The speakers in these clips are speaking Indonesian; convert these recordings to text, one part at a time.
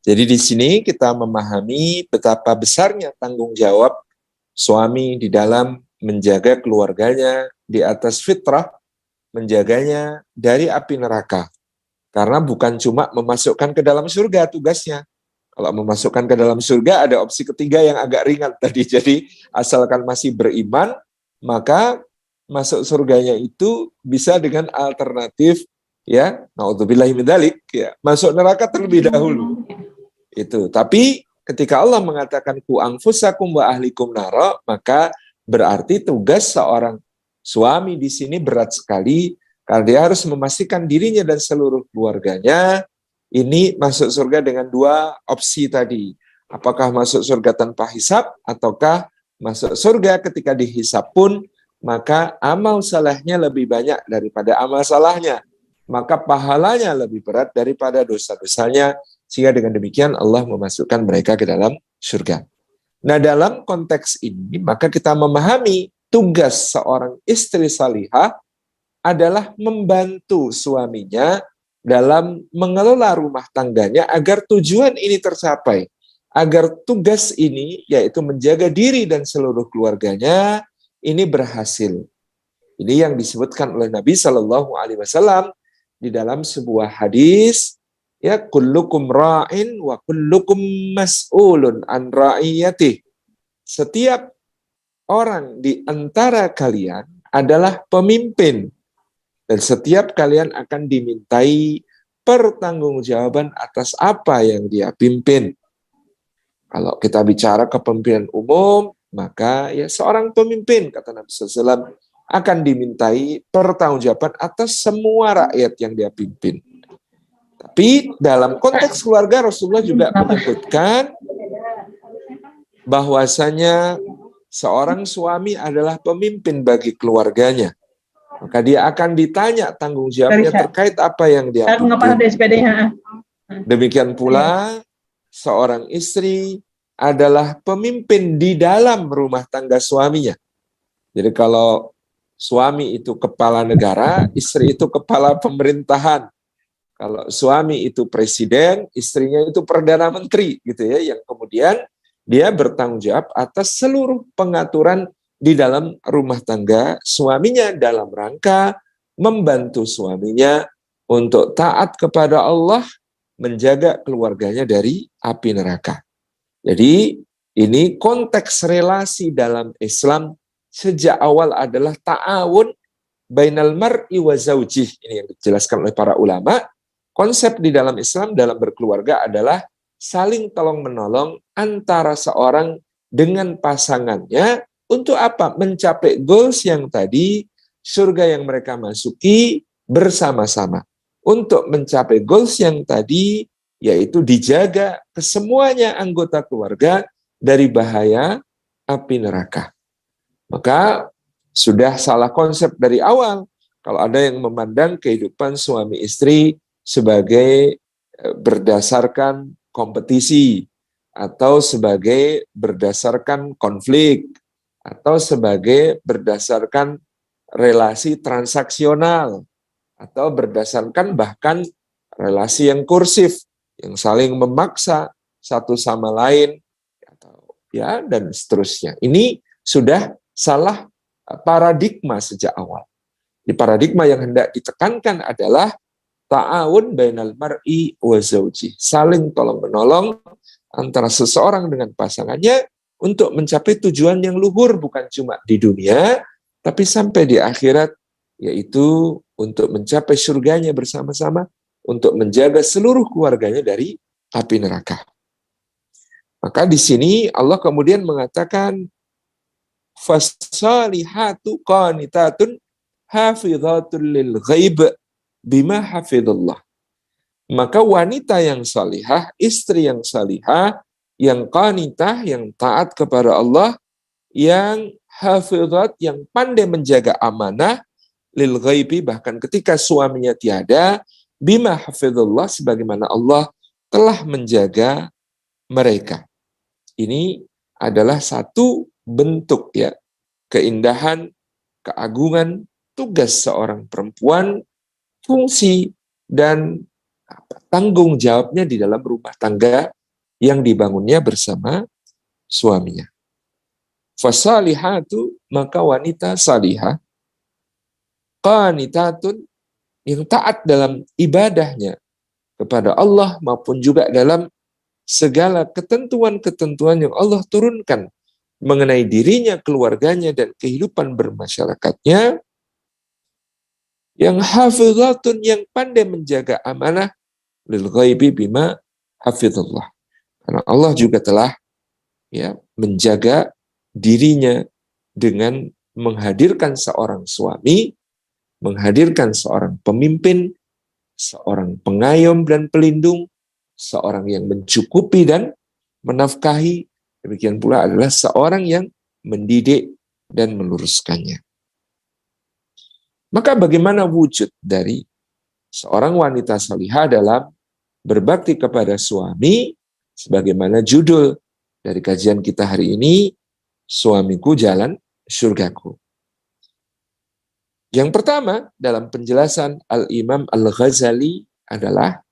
Jadi di sini kita memahami betapa besarnya tanggung jawab suami di dalam menjaga keluarganya di atas fitrah, menjaganya dari api neraka. Karena bukan cuma memasukkan ke dalam surga tugasnya. Kalau memasukkan ke dalam surga ada opsi ketiga yang agak ringan tadi. Jadi asalkan masih beriman, maka masuk surganya itu bisa dengan alternatif ya, naudzubillahi min dzalik, ya, masuk neraka terlebih dahulu. Itu. Tapi ketika Allah mengatakan ku anfusakum wa ahlikum nara, maka berarti tugas seorang suami di sini berat sekali karena dia harus memastikan dirinya dan seluruh keluarganya ini masuk surga dengan dua opsi tadi. Apakah masuk surga tanpa hisab ataukah masuk surga ketika dihisab pun maka amal salahnya lebih banyak daripada amal salahnya. Maka pahalanya lebih berat daripada dosa-dosanya, sehingga dengan demikian Allah memasukkan mereka ke dalam surga. Nah, dalam konteks ini, maka kita memahami tugas seorang istri salihah adalah membantu suaminya dalam mengelola rumah tangganya agar tujuan ini tercapai. Agar tugas ini, yaitu menjaga diri dan seluruh keluarganya, ini berhasil. Ini yang disebutkan oleh Nabi SAW di dalam sebuah hadis, ya, kullukum ra'in wa kullukum mas'ulun an ra'iyatih. Setiap orang di antara kalian adalah pemimpin dan setiap kalian akan dimintai pertanggungjawaban atas apa yang dia pimpin. Kalau kita bicara kepemimpinan umum, maka ya seorang pemimpin, kata Nabi SAW, akan dimintai pertanggungjawaban atas semua rakyat yang dia pimpin. Tapi dalam konteks keluarga, Rasulullah juga menyebutkan bahwasanya seorang suami adalah pemimpin bagi keluarganya. Maka dia akan ditanya tanggung jawabnya terkait apa yang dia pimpin. Demikian pula seorang istri adalah pemimpin di dalam rumah tangga suaminya. Jadi kalau suami itu kepala negara, istri itu kepala pemerintahan. Kalau suami itu presiden, istrinya itu perdana menteri, gitu ya, yang kemudian dia bertanggung jawab atas seluruh pengaturan di dalam rumah tangga suaminya dalam rangka membantu suaminya untuk taat kepada Allah, menjaga keluarganya dari api neraka. Jadi ini konteks relasi dalam Islam sejak awal adalah ta'awun bainal mar'i wa zaujih. Ini yang dijelaskan oleh para ulama. Konsep di dalam Islam dalam berkeluarga adalah saling tolong-menolong antara seorang dengan pasangannya untuk apa? Mencapai goals yang tadi, surga yang mereka masuki bersama-sama. Untuk mencapai goals yang tadi, yaitu dijaga kesemuanya anggota keluarga dari bahaya api neraka. Maka sudah salah konsep dari awal kalau ada yang memandang kehidupan suami istri sebagai berdasarkan kompetisi atau sebagai berdasarkan konflik atau sebagai berdasarkan relasi transaksional atau berdasarkan bahkan relasi yang kursif yang saling memaksa satu sama lain atau ya dan seterusnya. Ini sudah salah paradigma sejak awal. Di paradigma yang hendak ditekankan adalah ta'awun bainal mar'i wa zauji, saling tolong-menolong antara seseorang dengan pasangannya untuk mencapai tujuan yang luhur, bukan cuma di dunia, tapi sampai di akhirat, yaitu untuk mencapai surganya bersama-sama, untuk menjaga seluruh keluarganya dari api neraka. Maka di sini Allah kemudian mengatakan, fasalihatu qanitatun hafidhatul lil ghaib bima hafidhullah. Maka wanita yang salihah, istri yang salihah, yang qanitah, yang taat kepada Allah, yang hafidhat, yang pandai menjaga amanah, lil ghaibi, bahkan ketika suaminya tiada, bima hafidhullah, sebagaimana Allah telah menjaga mereka. Ini adalah satu bentuk ya keindahan, keagungan tugas seorang perempuan, fungsi dan tanggung jawabnya di dalam rumah tangga yang dibangunnya bersama suaminya. Fasalihatu, maka wanita salihah, qanitatun, yang taat dalam ibadahnya kepada Allah maupun juga dalam segala ketentuan-ketentuan yang Allah turunkan mengenai dirinya, keluarganya, dan kehidupan bermasyarakatnya, yang hafizatun, yang pandai menjaga amanah, lil ghaibi bima hafizullah. Karena Allah juga telah menjaga dirinya dengan menghadirkan seorang suami, menghadirkan seorang pemimpin, seorang pengayom dan pelindung, seorang yang mencukupi dan menafkahi, demikian pula adalah seorang yang mendidik dan meluruskannya. Maka bagaimana wujud dari seorang wanita salihah dalam berbakti kepada suami, sebagaimana judul dari kajian kita hari ini, Suamiku Jalan Surgaku. Yang pertama dalam penjelasan Al-Imam Al-Ghazali adalah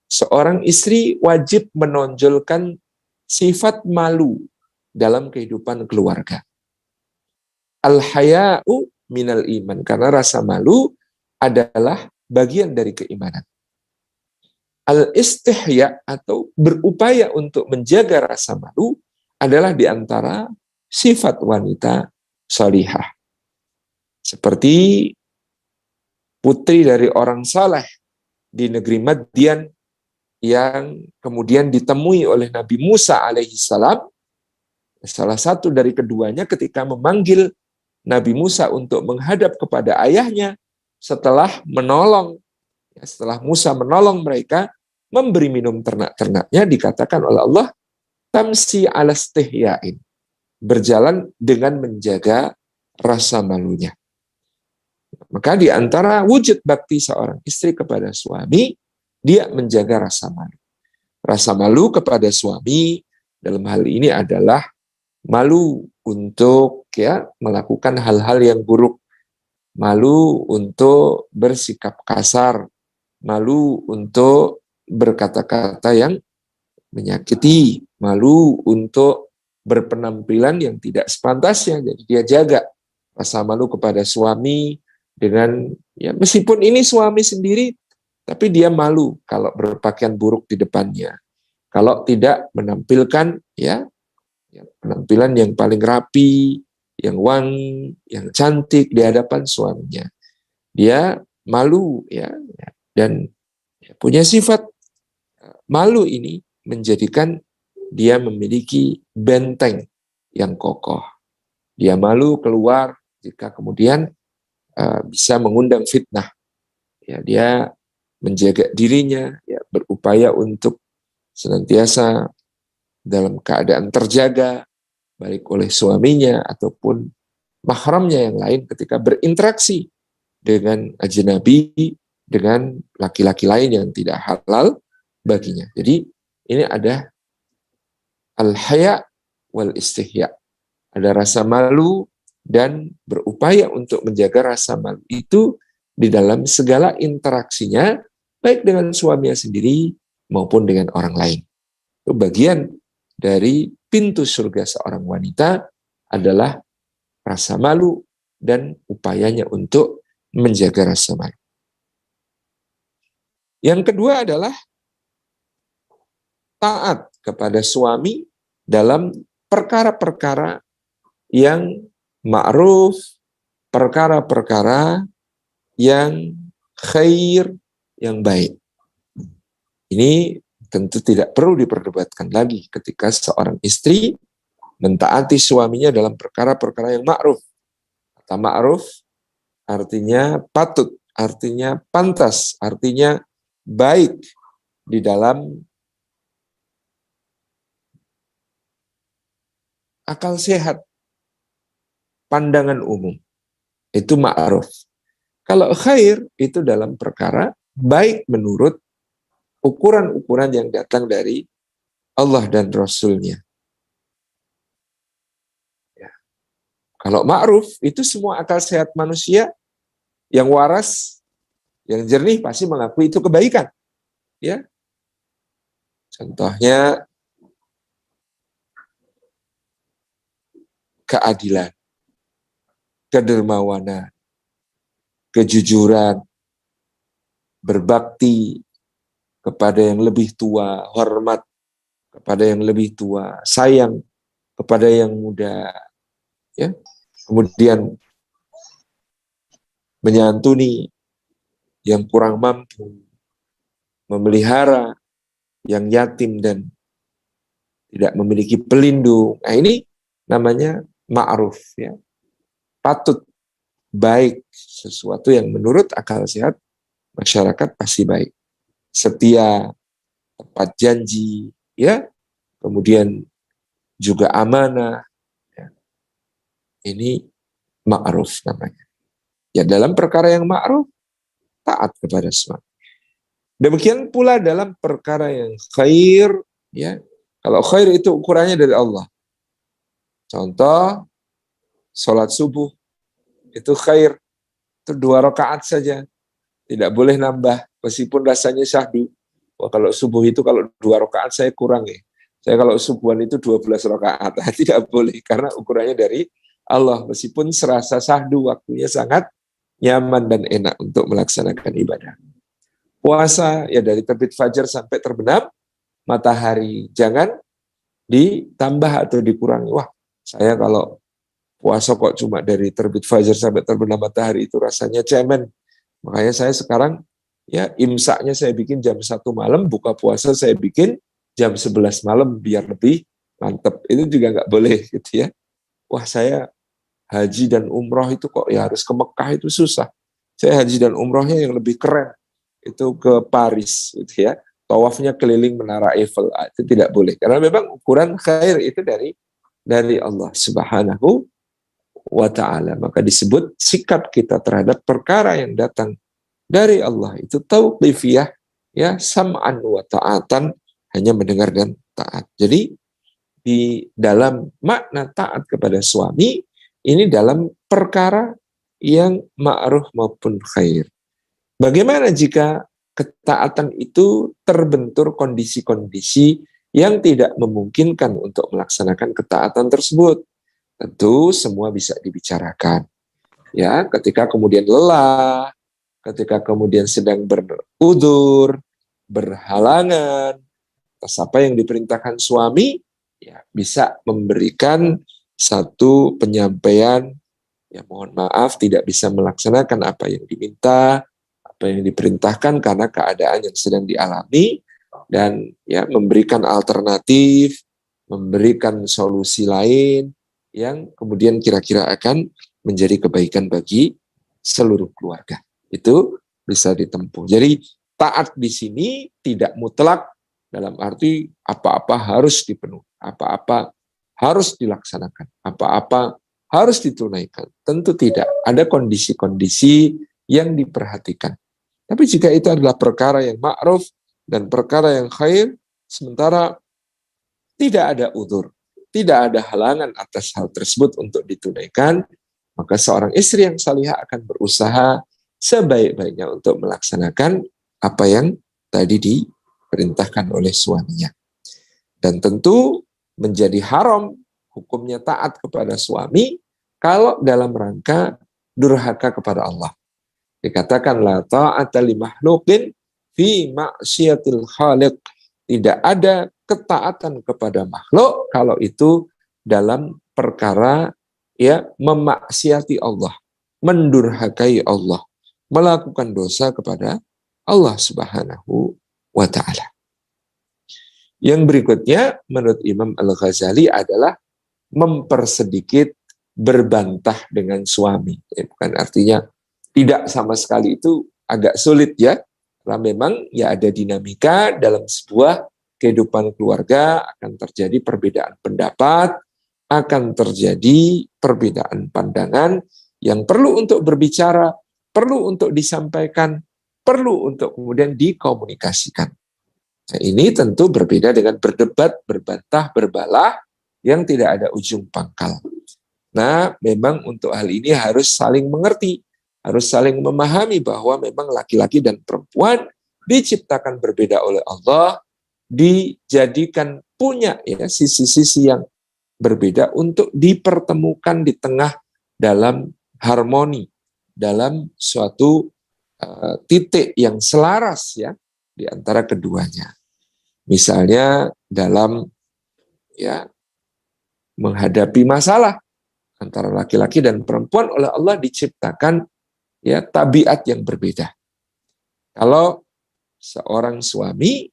seorang istri wajib menonjolkan sifat malu dalam kehidupan keluarga. Al-haya'u minal iman, karena rasa malu adalah bagian dari keimanan. Al-istihya atau berupaya untuk menjaga rasa malu adalah di antara sifat wanita salihah. Seperti putri dari orang saleh di negeri Madian yang kemudian ditemui oleh Nabi Musa alaihissalam. Salah satu dari keduanya ketika memanggil Nabi Musa untuk menghadap kepada ayahnya setelah Musa menolong mereka memberi minum ternak-ternaknya, dikatakan oleh Allah, tamsi ala istihyain, berjalan dengan menjaga rasa malunya. Maka di antara wujud bakti seorang istri kepada suami, dia menjaga rasa malu. Rasa malu kepada suami dalam hal ini adalah malu untuk melakukan hal-hal yang buruk, malu untuk bersikap kasar, malu untuk berkata-kata yang menyakiti, malu untuk berpenampilan yang tidak sepantasnya. Jadi dia jaga rasa malu kepada suami dengan meskipun ini suami sendiri, tapi dia malu kalau berpakaian buruk di depannya, kalau tidak menampilkan penampilan yang paling rapi, yang wangi, yang cantik di hadapan suaminya. Dia malu dan punya sifat malu ini menjadikan dia memiliki benteng yang kokoh. Dia malu keluar jika kemudian bisa mengundang fitnah. Dia menjaga dirinya, berupaya untuk senantiasa dalam keadaan terjaga, baik oleh suaminya ataupun mahramnya yang lain ketika berinteraksi dengan ajnabi, dengan laki-laki lain yang tidak halal baginya. Jadi ini ada al-haya wal istihya. Ada rasa malu dan berupaya untuk menjaga rasa malu itu di dalam segala interaksinya, baik dengan suaminya sendiri maupun dengan orang lain. Itu bagian dari pintu surga seorang wanita adalah rasa malu dan upayanya untuk menjaga rasa malu. Yang kedua adalah taat kepada suami dalam perkara-perkara yang ma'ruf, perkara-perkara yang khair, yang baik. Ini tentu tidak perlu diperdebatkan lagi ketika seorang istri mentaati suaminya dalam perkara-perkara yang ma'ruf. Kata ma'ruf artinya patut, artinya pantas, artinya baik di dalam akal sehat, pandangan umum. Itu ma'ruf. Kalau khair itu dalam perkara baik menurut ukuran-ukuran yang datang dari Allah dan Rasul-Nya. Kalau ma'ruf itu semua akal sehat manusia yang waras, yang jernih pasti mengakui itu kebaikan. ya. Contohnya keadilan, kedermawanan, kejujuran, berbakti kepada yang lebih tua, hormat kepada yang lebih tua, sayang kepada yang muda, ya. Kemudian menyantuni yang kurang mampu, memelihara yang yatim dan tidak memiliki pelindung. Nah, ini namanya ma'ruf, ya. Patut, baik, sesuatu yang menurut akal sehat masyarakat pasti baik. Setia, tepat janji, ya. Kemudian juga amanah. Ya. Ini ma'ruf namanya. Ya, dalam perkara yang ma'ruf, taat kepada suami. Demikian pula dalam perkara yang khair, ya. Kalau khair itu ukurannya dari Allah. Contoh, sholat subuh itu khair, itu 2 rakaat saja, tidak boleh nambah, meskipun rasanya syahdu. Wah, kalau subuh itu kalau 2 rakaat saya kurang ya. Saya kalau subuhan itu 12 rakaat, tidak boleh karena ukurannya dari Allah. Meskipun serasa syahdu, waktunya sangat nyaman dan enak untuk melaksanakan ibadah. Puasa ya dari terbit fajar sampai terbenam matahari, jangan ditambah atau dikurangi. Wah, saya kalau puasa kok cuma dari terbit fajar sampai terbenam matahari, itu rasanya cemen. Makanya saya sekarang ya imsaknya saya bikin jam 1 malam, buka puasa saya bikin jam 11 malam biar lebih mantep. Itu juga nggak boleh gitu ya. Wah, saya haji dan umroh itu kok ya harus ke Mekah, itu susah. Saya haji dan umrohnya yang lebih keren itu ke Paris gitu ya. Tawafnya keliling Menara Eiffel, itu tidak boleh. Karena memang ukuran khair itu dari Allah Subhanahu wa ta'ala. Maka disebut sikap kita terhadap perkara yang datang dari Allah itu tauqifiyah, ya, sam'an wa ta'atan, hanya mendengar dan taat. Jadi di dalam makna taat kepada suami ini dalam perkara yang ma'ruf maupun khair. Bagaimana jika ketaatan itu terbentur kondisi-kondisi yang tidak memungkinkan untuk melaksanakan ketaatan tersebut? Tentu semua bisa dibicarakan. Ya, ketika kemudian lelah, ketika kemudian sedang berudzur, berhalangan atas apa yang diperintahkan suami, ya bisa memberikan satu penyampaian, ya mohon maaf tidak bisa melaksanakan apa yang diminta, apa yang diperintahkan karena keadaan yang sedang dialami, dan ya memberikan alternatif, memberikan solusi lain yang kemudian kira-kira akan menjadi kebaikan bagi seluruh keluarga. Itu bisa ditempuh. Jadi taat di sini tidak mutlak dalam arti apa-apa harus dipenuhi, apa-apa harus dilaksanakan, apa-apa harus ditunaikan. Tentu tidak. Ada kondisi-kondisi yang diperhatikan. Tapi jika itu adalah perkara yang ma'ruf dan perkara yang khair, sementara tidak ada udzur, tidak ada halangan atas hal tersebut untuk ditunaikan, maka seorang istri yang salihah akan berusaha sebaik-baiknya untuk melaksanakan apa yang tadi diperintahkan oleh suaminya. Dan tentu menjadi haram hukumnya taat kepada suami kalau dalam rangka durhaka kepada Allah. Dikatakan la ta'ata li makhluqin fi maksiatil khaliq. Tidak ada ketaatan kepada makhluk kalau itu dalam perkara ya memaksiati Allah, mendurhakai Allah, melakukan dosa kepada Allah Subhanahu wa ta'ala. Yang berikutnya menurut Imam Al-Ghazali adalah mempersedikit berbantah dengan suami. Bukan artinya tidak sama sekali, itu agak sulit ya. Karena memang ya ada dinamika dalam sebuah kehidupan keluarga, akan terjadi perbedaan pendapat, akan terjadi perbedaan pandangan yang perlu untuk berbicara, perlu untuk disampaikan, perlu untuk kemudian dikomunikasikan. Nah, ini tentu berbeda dengan berdebat, berbantah, berbalah yang tidak ada ujung pangkal. Nah, memang untuk hal ini harus saling mengerti, harus saling memahami bahwa memang laki-laki dan perempuan diciptakan berbeda oleh Allah, dijadikan punya ya sisi-sisi yang berbeda untuk dipertemukan di tengah dalam harmoni, dalam suatu titik yang selaras ya di antara keduanya. Misalnya dalam ya menghadapi masalah antara laki-laki dan perempuan, oleh Allah diciptakan ya tabiat yang berbeda. Kalau seorang suami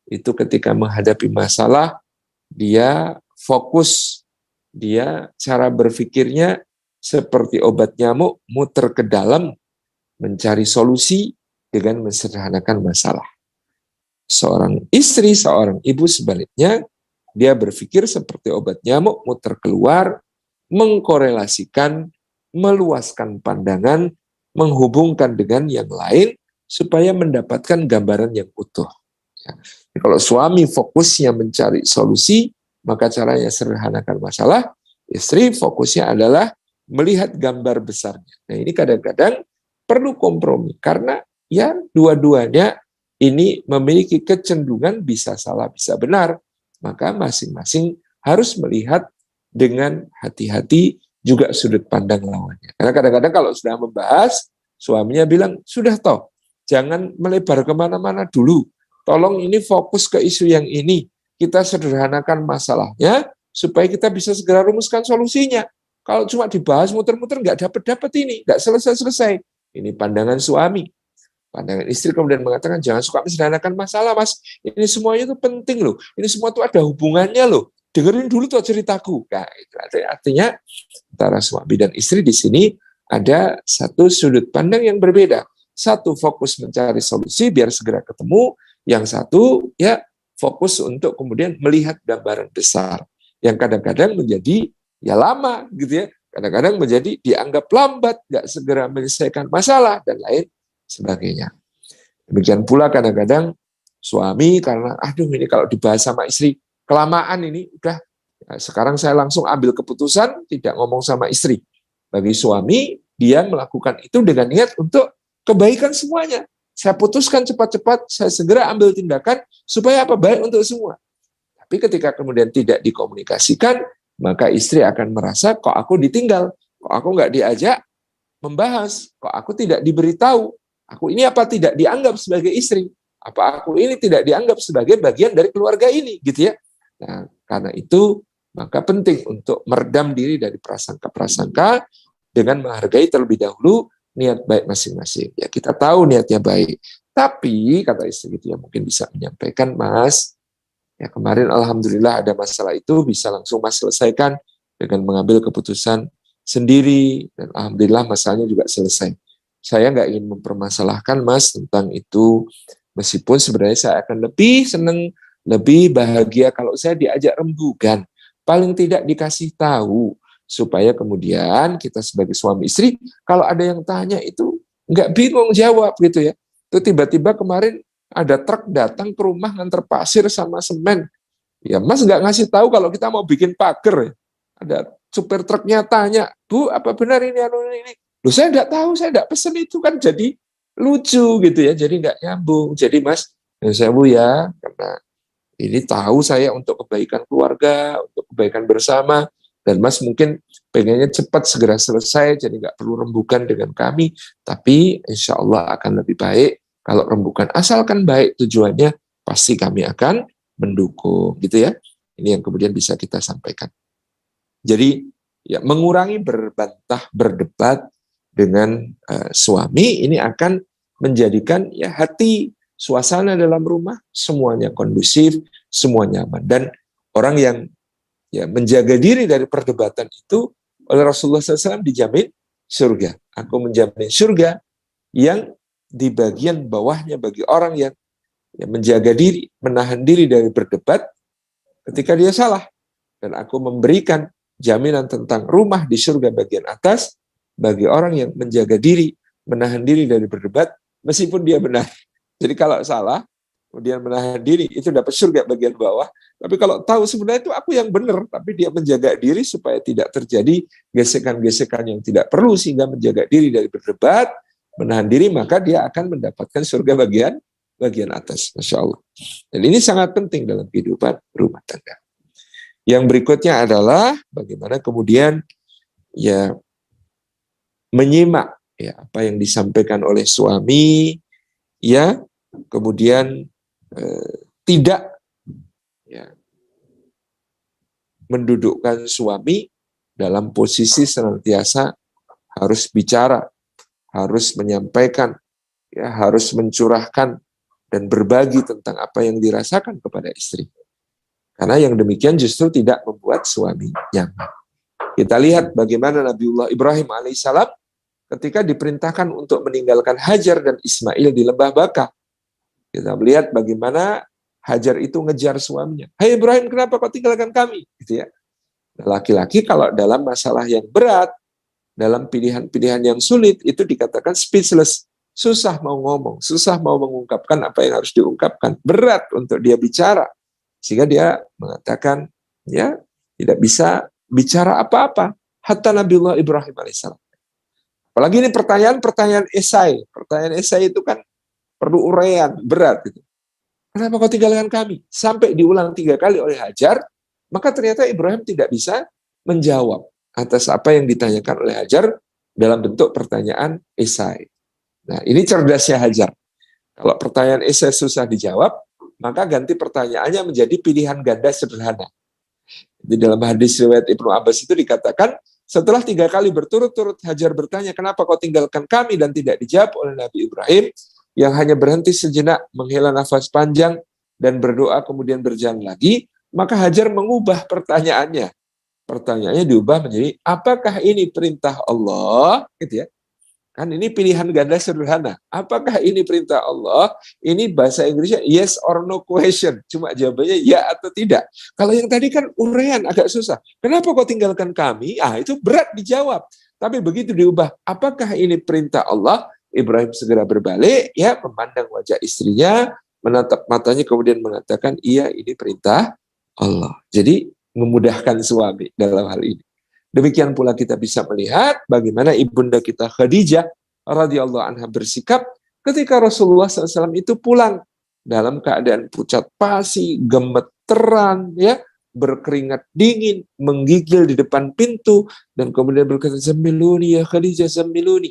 itu ketika menghadapi masalah, dia fokus, dia cara berpikirnya seperti obat nyamuk, muter ke dalam, mencari solusi dengan mensederhanakan masalah. Seorang istri, seorang ibu sebaliknya, dia berpikir seperti obat nyamuk, muter keluar, mengkorelasikan, meluaskan pandangan, menghubungkan dengan yang lain, supaya mendapatkan gambaran yang utuh. Ya. Kalau suami fokusnya mencari solusi, maka caranya sederhanakan masalah, istri fokusnya adalah melihat gambar besarnya. Nah ini kadang-kadang perlu kompromi, karena ya dua-duanya ini memiliki kecenderungan bisa salah, bisa benar. Maka masing-masing harus melihat dengan hati-hati juga sudut pandang lawannya. Karena kadang-kadang kalau sudah membahas, suaminya bilang, sudah toh, jangan melebar kemana-mana dulu. Tolong ini fokus ke isu yang ini. Kita sederhanakan masalahnya, supaya kita bisa segera rumuskan solusinya. Kalau cuma dibahas muter-muter, nggak dapat ini, nggak selesai-selesai. Ini pandangan suami. Pandangan istri kemudian mengatakan, jangan suka mensederhanakan masalah, Mas. Ini semuanya itu penting loh. Ini semua itu ada hubungannya loh. Dengerin dulu tuh ceritaku. Nah, itu artinya antara suami dan istri di sini ada satu sudut pandang yang berbeda. Satu fokus mencari solusi biar segera ketemu. Yang satu ya fokus untuk kemudian melihat gambaran besar. Yang kadang-kadang menjadi ya lama gitu ya. Kadang-kadang menjadi dianggap lambat, nggak segera menyelesaikan masalah dan lain sebagainya. Demikian pula kadang-kadang suami karena aduh ini kalau dibahas sama istri kelamaan ini udah sekarang saya langsung ambil keputusan tidak ngomong sama istri. Bagi suami dia melakukan itu dengan niat untuk kebaikan semuanya. Saya putuskan cepat-cepat, saya segera ambil tindakan supaya apa? Baik untuk semua. Tapi ketika kemudian tidak dikomunikasikan, maka istri akan merasa kok aku ditinggal, kok aku nggak diajak membahas, kok aku tidak diberitahu. Aku ini apa tidak dianggap sebagai istri? Apa aku ini tidak dianggap sebagai bagian dari keluarga ini, gitu ya? Nah, karena itu maka penting untuk meredam diri dari prasangka-prasangka dengan menghargai terlebih dahulu niat baik masing-masing. Ya kita tahu niatnya baik, tapi kata istri gitu ya mungkin bisa menyampaikan, Mas, ya kemarin alhamdulillah ada masalah itu bisa langsung Mas selesaikan dengan mengambil keputusan sendiri dan alhamdulillah masalahnya juga selesai. Saya nggak ingin mempermasalahkan Mas tentang itu, meskipun sebenarnya saya akan lebih senang, lebih bahagia kalau saya diajak rembugan, paling tidak dikasih tahu, supaya kemudian kita sebagai suami istri, kalau ada yang tanya itu nggak bingung jawab gitu ya. Itu tiba-tiba kemarin ada truk datang ke rumah nganter pasir sama semen. Ya Mas nggak ngasih tahu kalau kita mau bikin pagar. Ada supir truknya tanya, Bu apa benar ini ini? Loh saya nggak tahu, saya nggak pesen itu kan jadi lucu gitu ya, jadi nggak nyambung. Jadi Mas, saya Bu ya, karena ini tahu saya untuk kebaikan keluarga, untuk kebaikan bersama, dan Mas mungkin pengennya cepat segera selesai, jadi nggak perlu rembukan dengan kami, tapi insya Allah akan lebih baik kalau rembukan. Asalkan baik tujuannya, pasti kami akan mendukung, gitu ya. Ini yang kemudian bisa kita sampaikan. Jadi ya mengurangi berbantah, berdebat dengan suami ini akan menjadikan ya hati, suasana dalam rumah semuanya kondusif, semuanya aman. Dan orang yang ya menjaga diri dari perdebatan itu oleh Rasulullah SAW dijamin surga. Aku menjamin surga yang di bagian bawahnya bagi orang yang menjaga diri, menahan diri dari berdebat ketika dia salah. Dan aku memberikan jaminan tentang rumah di surga bagian atas bagi orang yang menjaga diri, menahan diri dari berdebat meskipun dia benar. Jadi kalau salah, kemudian menahan diri, itu dapat surga bagian bawah. Tapi kalau tahu sebenarnya itu aku yang benar, tapi dia menjaga diri supaya tidak terjadi gesekan-gesekan yang tidak perlu, sehingga menjaga diri dari berdebat, menahan diri, maka dia akan mendapatkan surga bagian bagian atas, Masya Allah. Dan ini sangat penting dalam kehidupan rumah tangga. Yang berikutnya adalah bagaimana kemudian ya menyimak ya apa yang disampaikan oleh suami, ya kemudian tidak ya mendudukkan suami dalam posisi senantiasa harus bicara, harus menyampaikan, ya harus mencurahkan dan berbagi tentang apa yang dirasakan kepada istri. Karena yang demikian justru tidak membuat suami nyaman. Kita lihat bagaimana Nabiullah Ibrahim alaihissalam ketika diperintahkan untuk meninggalkan Hajar dan Ismail di Lembah Baka. Kita melihat bagaimana Hajar itu ngejar suaminya. Hai Ibrahim, kenapa kau tinggalkan kami? Gitu ya. Laki-laki kalau dalam masalah yang berat, dalam pilihan-pilihan yang sulit, itu dikatakan speechless. Susah mau ngomong, susah mau mengungkapkan apa yang harus diungkapkan. Berat untuk dia bicara. Sehingga dia mengatakan, ya tidak bisa bicara apa-apa. Hatta Nabiullah Ibrahim alaihissalam. Apalagi ini pertanyaan esai. Pertanyaan esai itu kan perlu uraian, berat. Gitu. Kenapa kau tinggalkan kami? Sampai diulang 3 kali oleh Hajar, maka ternyata Ibrahim tidak bisa menjawab atas apa yang ditanyakan oleh Hajar dalam bentuk pertanyaan esai. Nah, ini cerdasnya Hajar. Kalau pertanyaan esai susah dijawab, maka ganti pertanyaannya menjadi pilihan ganda sederhana. Di dalam hadis riwayat Ibnu Abbas itu dikatakan, setelah 3 kali berturut-turut Hajar bertanya, kenapa kau tinggalkan kami, dan tidak dijawab oleh Nabi Ibrahim, yang hanya berhenti sejenak, menghela nafas panjang, dan berdoa kemudian berjalan lagi, maka Hajar mengubah pertanyaannya. Pertanyaannya diubah menjadi, apakah ini perintah Allah? Gitu ya. Kan ini pilihan ganda sederhana. Apakah ini perintah Allah? Ini bahasa Inggrisnya yes or no question. Cuma jawabannya ya atau tidak. Kalau yang tadi kan uraian agak susah. Kenapa kau tinggalkan kami? Itu berat dijawab. Tapi begitu diubah, apakah ini perintah Allah? Ibrahim segera berbalik, ya memandang wajah istrinya, menatap matanya kemudian mengatakan, iya ini perintah Allah. Jadi memudahkan suami dalam hal ini. Demikian pula kita bisa melihat bagaimana ibunda kita Khadijah radhiyallahu anha bersikap ketika Rasulullah SAW itu pulang dalam keadaan pucat pasi, gemeteran, ya, berkeringat dingin, menggigil di depan pintu, dan kemudian berkata, "Zammiluni ya Khadijah, zammiluni."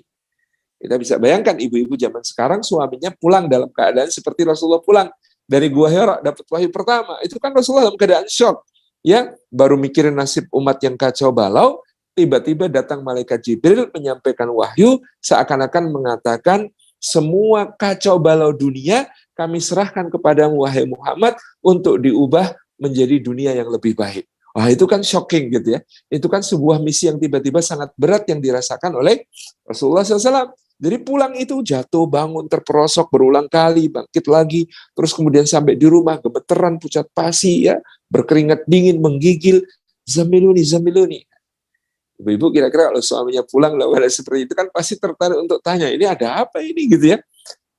Kita bisa bayangkan ibu-ibu zaman sekarang suaminya pulang dalam keadaan seperti Rasulullah pulang dari Gua Hira dapat wahyu pertama. Itu kan Rasulullah dalam keadaan syok. Ya, baru mikirin nasib umat yang kacau balau, tiba-tiba datang malaikat Jibril menyampaikan wahyu, seakan-akan mengatakan, semua kacau balau dunia kami serahkan kepadamu wahai Muhammad untuk diubah menjadi dunia yang lebih baik. Wah, itu kan shocking gitu ya. Itu kan sebuah misi yang tiba-tiba sangat berat yang dirasakan oleh Rasulullah SAW. Jadi pulang itu jatuh, bangun, terperosok berulang kali, bangkit lagi, terus kemudian sampai di rumah gemeteran, pucat pasi, ya, berkeringat dingin, menggigil, zamiluni, zamiluni. Ibu-ibu kira-kira kalau suaminya pulang lalu seperti itu kan pasti tertarik untuk tanya, ini ada apa ini gitu ya.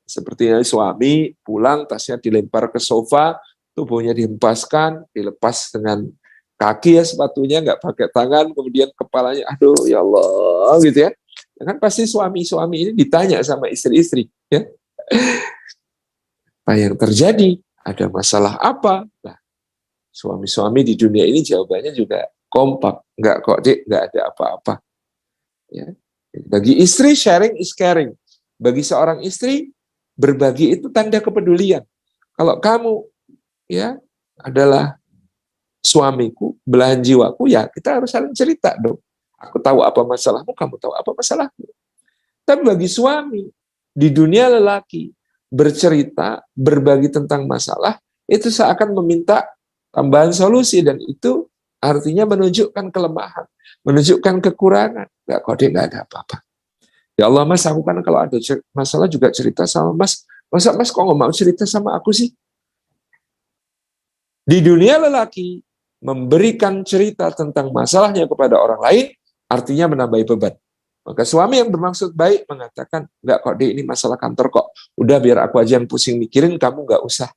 Sepertinya suami pulang, tasnya dilempar ke sofa, tubuhnya dihempaskan, dilepas dengan kaki ya sepatunya, nggak pakai tangan, kemudian kepalanya, aduh ya Allah gitu ya. Kan pasti suami-suami ini ditanya sama istri-istri, ya. Apa yang terjadi? Ada masalah apa? Nah, suami-suami di dunia ini jawabannya juga kompak. Enggak kok, Dek, enggak ada apa-apa. Ya. Bagi istri, sharing is caring. Bagi seorang istri, berbagi itu tanda kepedulian. Kalau kamu ya adalah suamiku, belahan jiwaku, ya kita harus saling cerita dong. Aku tahu apa masalahmu, kamu tahu apa masalahmu. Tapi bagi suami, di dunia lelaki, bercerita, berbagi tentang masalah, itu seakan meminta tambahan solusi, dan itu artinya menunjukkan kelemahan, menunjukkan kekurangan. Enggak, kode enggak ada apa-apa. Ya Allah Mas, aku kan kalau ada masalah juga cerita sama Mas. Masa Mas kok nggak mau cerita sama aku sih? Di dunia lelaki, memberikan cerita tentang masalahnya kepada orang lain, artinya menambahi beban. Maka suami yang bermaksud baik mengatakan, enggak kok, Dek, ini masalah kantor kok. Udah biar aku aja yang pusing mikirin, kamu enggak usah.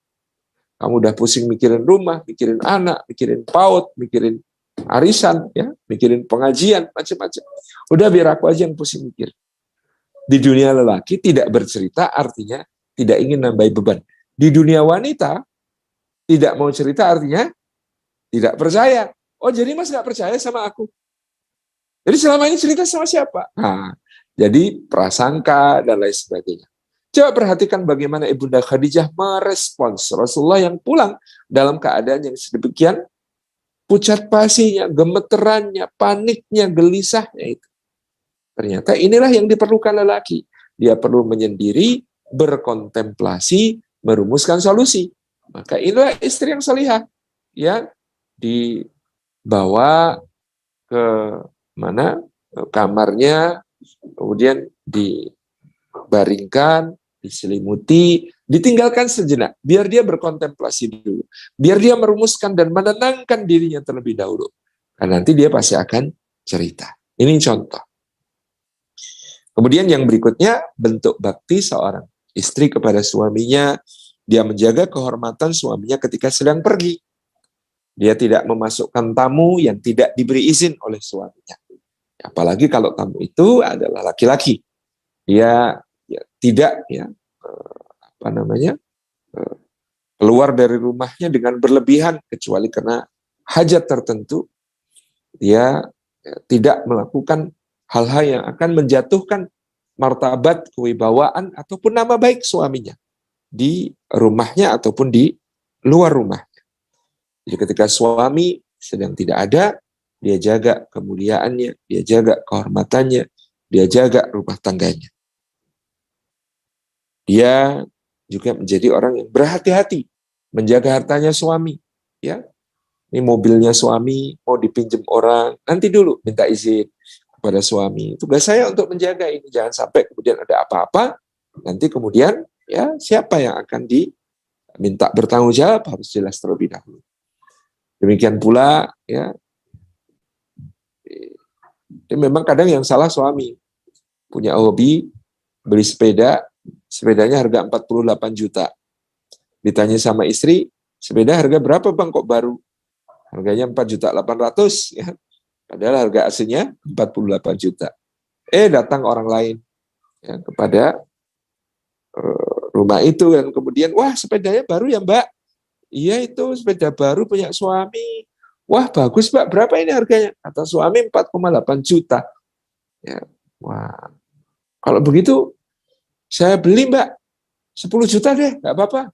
Kamu udah pusing mikirin rumah, mikirin anak, mikirin PAUD, mikirin arisan, ya, mikirin pengajian, macam-macam. Udah biar aku aja yang pusing mikir. Di dunia lelaki tidak bercerita artinya tidak ingin nambahi beban. Di dunia wanita, tidak mau cerita artinya tidak percaya. Oh, jadi Mas nggak percaya sama aku? Jadi selama ini cerita sama siapa? Nah, jadi prasangka dan lain sebagainya. Coba perhatikan bagaimana Ibunda Khadijah merespons Rasulullah yang pulang dalam keadaan yang sedemikian pucat pasinya, gemeterannya, paniknya, gelisahnya itu. Ternyata inilah yang diperlukan lelaki. Dia perlu menyendiri, berkontemplasi, merumuskan solusi. Maka inilah istri yang salihah. Ya, dibawa ke mana? Kamarnya, kemudian dibaringkan, diselimuti, ditinggalkan sejenak, biar dia berkontemplasi dulu, biar dia merumuskan dan menenangkan dirinya terlebih dahulu. Karena nanti dia pasti akan cerita. Ini contoh. Kemudian yang berikutnya, bentuk bakti seorang istri kepada suaminya, dia menjaga kehormatan suaminya ketika sedang pergi. Dia tidak memasukkan tamu yang tidak diberi izin oleh suaminya. Apalagi kalau tamu itu adalah laki-laki. Dia tidak keluar dari rumahnya dengan berlebihan, kecuali karena hajat tertentu. Dia tidak melakukan hal-hal yang akan menjatuhkan martabat, kewibawaan, ataupun nama baik suaminya di rumahnya ataupun di luar rumahnya. Jadi ketika suami sedang tidak ada, dia jaga kemuliaannya, dia jaga kehormatannya, dia jaga rumah tangganya. Dia juga menjadi orang yang berhati-hati, menjaga hartanya suami. Ya, ini mobilnya suami, mau dipinjam orang, nanti dulu minta izin kepada suami. Tugas saya untuk menjaga ini, jangan sampai kemudian ada apa-apa, nanti kemudian ya siapa yang akan diminta bertanggung jawab harus jelas terlebih dahulu. Demikian pula ya, memang kadang yang salah suami, punya hobi beli sepeda, sepedanya harga 48 juta. Ditanya sama istri, sepeda harga berapa Bang kok baru? Harganya 4.800.000 ya. Padahal harga aslinya 48 juta. Datang orang lain ya, kepada rumah itu dan kemudian, wah sepedanya baru ya Mbak? Iya itu sepeda baru punya suami. Wah bagus Mbak, berapa ini harganya? Kata suami 4,8 juta. Ya, wah. Kalau begitu saya beli Mbak 10 juta deh, nggak apa-apa.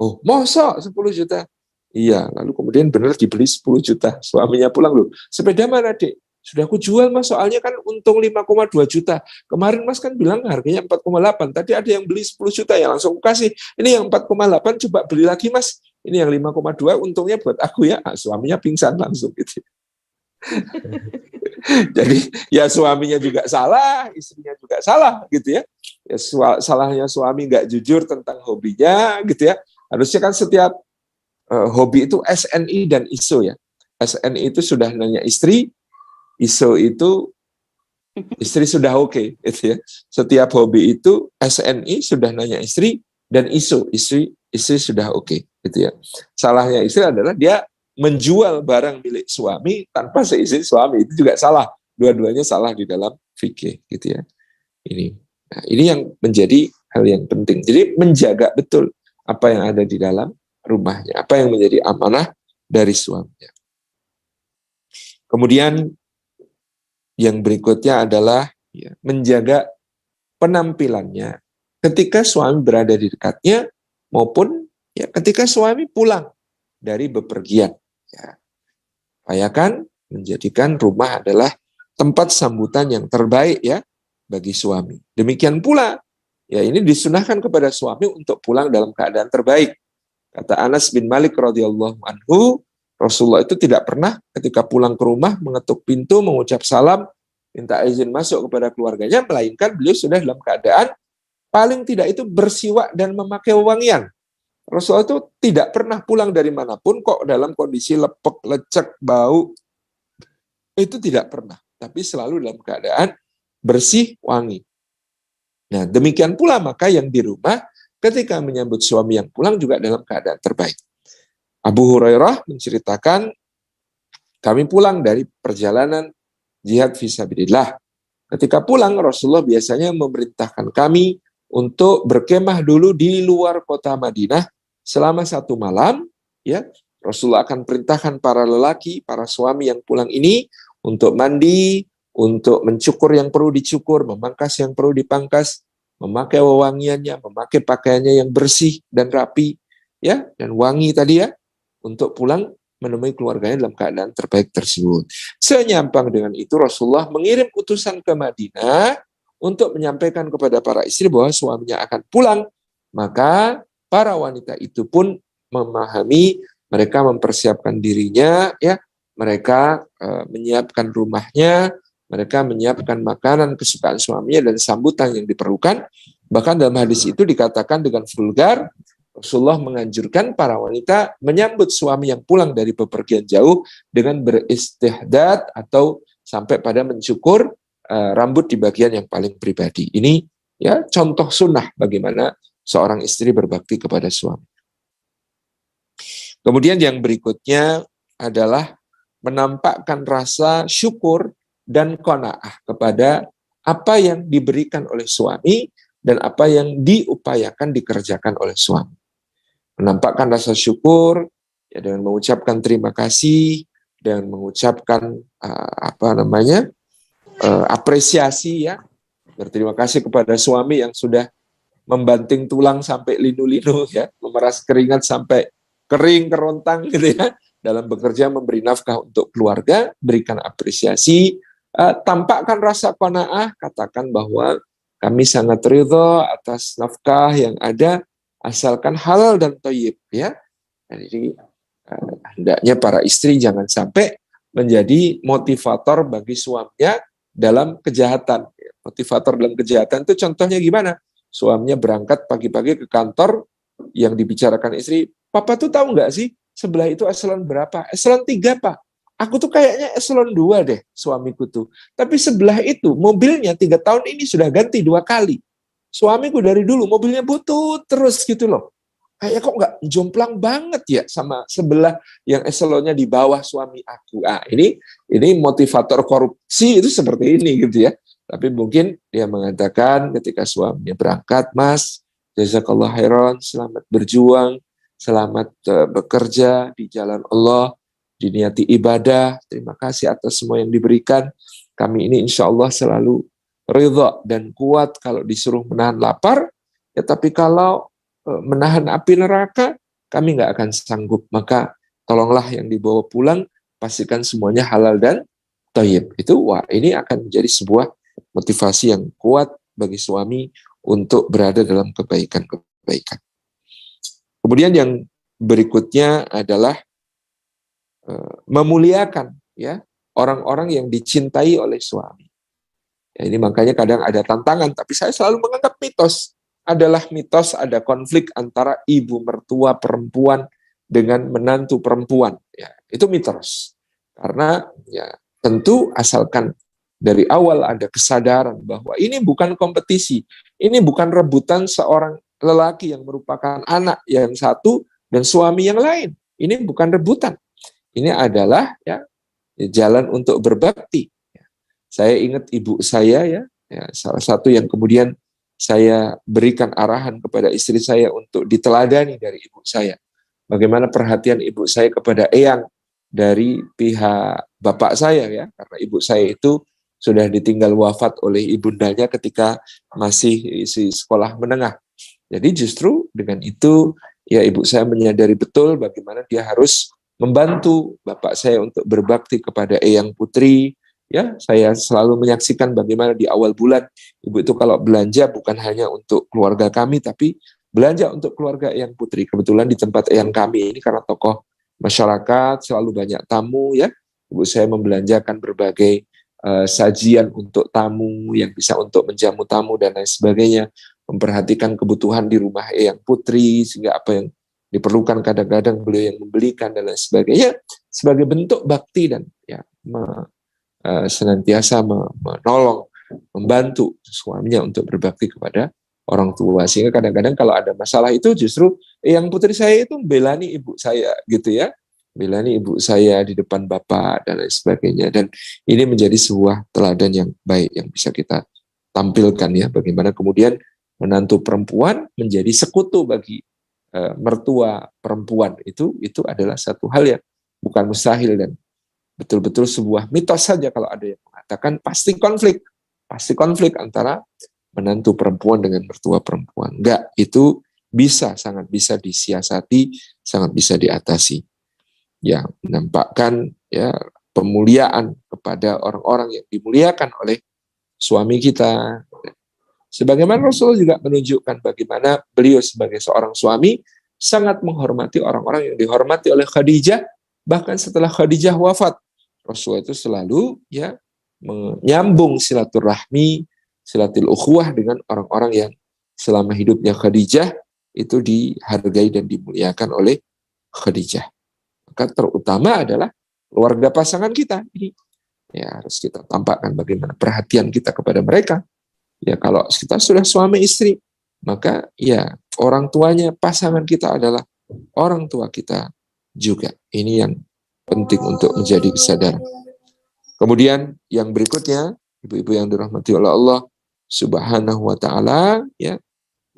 Oh, mosok 10 juta? Iya, lalu kemudian benar dibeli 10 juta. Suaminya pulang loh, sepeda mana dek? Sudah aku jual mas, soalnya kan untung 5,2 juta. Kemarin mas kan bilang harganya 4,8. Tadi ada yang beli 10 juta ya langsung aku kasih. Ini yang 4,8 coba beli lagi mas. Ini yang 5,2 untungnya buat aku ya. Nah, suaminya pingsan langsung gitu. Jadi ya suaminya juga salah, istrinya juga salah gitu ya. Ya salahnya suami nggak jujur tentang hobinya gitu ya. Harusnya kan setiap hobi itu SNI dan ISO ya. SNI itu sudah nanya istri, ISO itu istri sudah oke, gitu ya. Setiap hobi itu SNI sudah nanya istri dan ISO istri sudah oke, gitu ya. Salahnya istri adalah dia menjual barang milik suami tanpa seizin suami, itu juga salah. Dua-duanya salah di dalam fikih, gitu ya. Ini yang menjadi hal yang penting. Jadi menjaga betul apa yang ada di dalam rumahnya, apa yang menjadi amanah dari suaminya. Kemudian yang berikutnya adalah ya, menjaga penampilannya ketika suami berada di dekatnya maupun ya, ketika suami pulang dari bepergian. Ya. Upayakan menjadikan rumah adalah tempat sambutan yang terbaik ya bagi suami. Demikian pula ya ini disunahkan kepada suami untuk pulang dalam keadaan terbaik. Kata Anas bin Malik radhiyallahu anhu, Rasulullah itu tidak pernah ketika pulang ke rumah mengetuk pintu, mengucap salam, minta izin masuk kepada keluarganya, melainkan beliau sudah dalam keadaan paling tidak itu bersiwak dan memakai wewangian. Rasulullah itu tidak pernah pulang dari manapun kok dalam kondisi lepek, lecek, bau. Itu tidak pernah, tapi selalu dalam keadaan bersih, wangi. Nah, demikian pula maka yang di rumah ketika menyambut suami yang pulang juga dalam keadaan terbaik. Abu Hurairah menceritakan, kami pulang dari perjalanan jihad fisabilillah. Ketika pulang, Rasulullah biasanya memerintahkan kami untuk berkemah dulu di luar kota Madinah selama 1 malam. Ya, Rasulullah akan perintahkan para lelaki, para suami yang pulang ini untuk mandi, untuk mencukur yang perlu dicukur, memangkas yang perlu dipangkas, memakai wewangiannya, memakai pakaiannya yang bersih dan rapi, ya, dan wangi tadi ya, untuk pulang menemui keluarganya dalam keadaan terbaik tersebut. Senyampang dengan itu, Rasulullah mengirim utusan ke Madinah untuk menyampaikan kepada para istri bahwa suaminya akan pulang. Maka para wanita itu pun memahami, mereka mempersiapkan dirinya, ya, mereka menyiapkan rumahnya, mereka menyiapkan makanan kesukaan suaminya dan sambutan yang diperlukan. Bahkan dalam hadis itu dikatakan dengan vulgar, Rasulullah menganjurkan para wanita menyambut suami yang pulang dari bepergian jauh dengan beristihdad atau sampai pada mencukur rambut di bagian yang paling pribadi. Ini ya contoh sunnah bagaimana seorang istri berbakti kepada suami. Kemudian yang berikutnya adalah menampakkan rasa syukur dan qanaah kepada apa yang diberikan oleh suami dan apa yang diupayakan dikerjakan oleh suami. Menampakkan rasa syukur ya, dengan mengucapkan terima kasih dan mengucapkan apresiasi ya, berterima kasih kepada suami yang sudah membanting tulang sampai linu-linu ya, memeras keringat sampai kering kerontang gitu ya, dalam bekerja memberi nafkah untuk keluarga. Berikan apresiasi, tampakkan rasa qanaah, katakan bahwa kami sangat ridha atas nafkah yang ada asalkan halal dan thayyib ya. Jadi hendaknya para istri jangan sampai menjadi motivator bagi suaminya dalam kejahatan. Motivator dalam kejahatan itu contohnya gimana? Suaminya berangkat pagi-pagi ke kantor, yang dibicarakan istri, "Papa tuh tahu nggak sih sebelah itu eselon berapa? Eselon 3, Pak. Aku tuh kayaknya eselon 2 deh, suamiku tuh. Tapi sebelah itu mobilnya 3 tahun ini sudah ganti 2 kali. Suamiku dari dulu mobilnya butut terus gitu loh. Kayak kok nggak jomplang banget ya sama sebelah yang eselonnya di bawah suami aku." Ini motivator korupsi itu seperti ini gitu ya. Tapi mungkin dia mengatakan ketika suaminya berangkat, "Mas, jazakallah khairan, selamat berjuang, selamat bekerja di jalan Allah, diniati ibadah, terima kasih atas semua yang diberikan. Kami ini insya Allah selalu ridha dan kuat kalau disuruh menahan lapar, ya tapi kalau menahan api neraka, kami nggak akan sanggup. Maka tolonglah yang dibawa pulang, pastikan semuanya halal dan thayyib." Itu ini akan menjadi sebuah motivasi yang kuat bagi suami untuk berada dalam kebaikan-kebaikan. Kemudian yang berikutnya adalah memuliakan ya orang-orang yang dicintai oleh suami. Ya, ini makanya kadang ada tantangan, tapi saya selalu menganggap mitos ada konflik antara ibu mertua perempuan dengan menantu perempuan. Ya, itu mitos. Karena ya tentu asalkan dari awal ada kesadaran bahwa ini bukan kompetisi, ini bukan rebutan seorang lelaki yang merupakan anak yang satu dan suami yang lain. Ini bukan rebutan. Ini adalah ya jalan untuk berbakti. Saya ingat ibu saya ya, salah satu yang kemudian saya berikan arahan kepada istri saya untuk diteladani dari ibu saya. Bagaimana perhatian ibu saya kepada eyang dari pihak bapak saya ya, karena ibu saya itu sudah ditinggal wafat oleh ibundanya ketika masih isi sekolah menengah. Jadi justru dengan itu ya ibu saya menyadari betul bagaimana dia harus membantu bapak saya untuk berbakti kepada eyang putri. Ya, saya selalu menyaksikan bagaimana di awal bulan ibu itu kalau belanja bukan hanya untuk keluarga kami, tapi belanja untuk keluarga eyang putri. Kebetulan di tempat eyang kami ini karena tokoh masyarakat selalu banyak tamu ya, ibu saya membelanjakan berbagai sajian untuk tamu yang bisa untuk menjamu tamu dan lain sebagainya, memperhatikan kebutuhan di rumah eyang putri sehingga apa yang diperlukan kadang-kadang beliau yang membelikan dan lain sebagainya sebagai bentuk bakti dan ya senantiasa menolong, membantu suaminya untuk berbakti kepada orang tua. Sehingga kadang-kadang kalau ada masalah itu justru yang putri saya itu belani ibu saya gitu ya, belani ibu saya di depan bapak dan lain sebagainya. Dan ini menjadi sebuah teladan yang baik yang bisa kita tampilkan ya, bagaimana kemudian menantu perempuan menjadi sekutu bagi mertua perempuan, itu adalah satu hal yang bukan mustahil dan betul-betul sebuah mitos saja kalau ada yang mengatakan pasti konflik antara menantu perempuan dengan mertua perempuan. Enggak, itu sangat bisa disiasati, sangat bisa diatasi. Yang menampakkan ya pemuliaan kepada orang-orang yang dimuliakan oleh suami kita. Sebagaimana Rasul juga menunjukkan bagaimana beliau sebagai seorang suami sangat menghormati orang-orang yang dihormati oleh Khadijah, bahkan setelah Khadijah wafat. Rasul itu selalu ya menyambung silaturahmi, silatul ukhuwah dengan orang-orang yang selama hidupnya Khadijah itu dihargai dan dimuliakan oleh Khadijah. Maka terutama adalah keluarga pasangan kita ini. Ya, harus kita tampakkan bagaimana perhatian kita kepada mereka. Ya, kalau kita sudah suami istri, maka ya orang tuanya pasangan kita adalah orang tua kita juga. Ini yang penting untuk menjadi kesadaran. Kemudian yang berikutnya, ibu-ibu yang dirahmati oleh Allah Subhanahu wa taala, ya,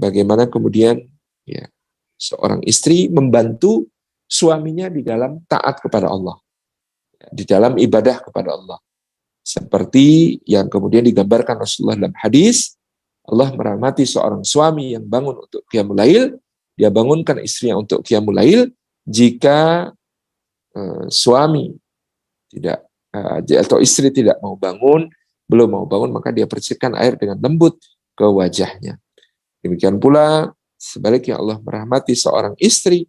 bagaimana kemudian ya seorang istri membantu suaminya di dalam taat kepada Allah, di dalam ibadah kepada Allah. Seperti yang kemudian digambarkan Rasulullah dalam hadis, Allah merahmati seorang suami yang bangun untuk qiyamul lail, dia bangunkan istrinya untuk qiyamul lail. Jika suami tidak atau istri tidak belum mau bangun, maka dia persihkan air dengan lembut ke wajahnya. Demikian pula sebaliknya Allah merahmati seorang istri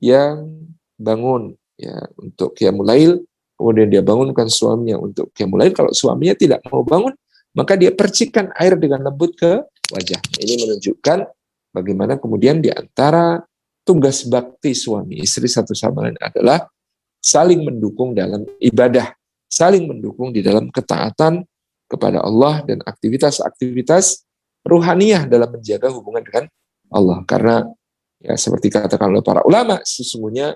yang bangun ya untuk qiyamul lail, kemudian dia bangunkan suaminya untuk qiyamul lail. Kalau suaminya tidak mau bangun, maka dia percikan air dengan lembut ke wajahnya. Ini menunjukkan bagaimana kemudian di antara tugas bakti suami istri satu sama lain adalah saling mendukung dalam ibadah, saling mendukung di dalam ketaatan kepada Allah dan aktivitas-aktivitas ruhaniyah dalam menjaga hubungan dengan Allah. Karena ya seperti katakan oleh para ulama, sesungguhnya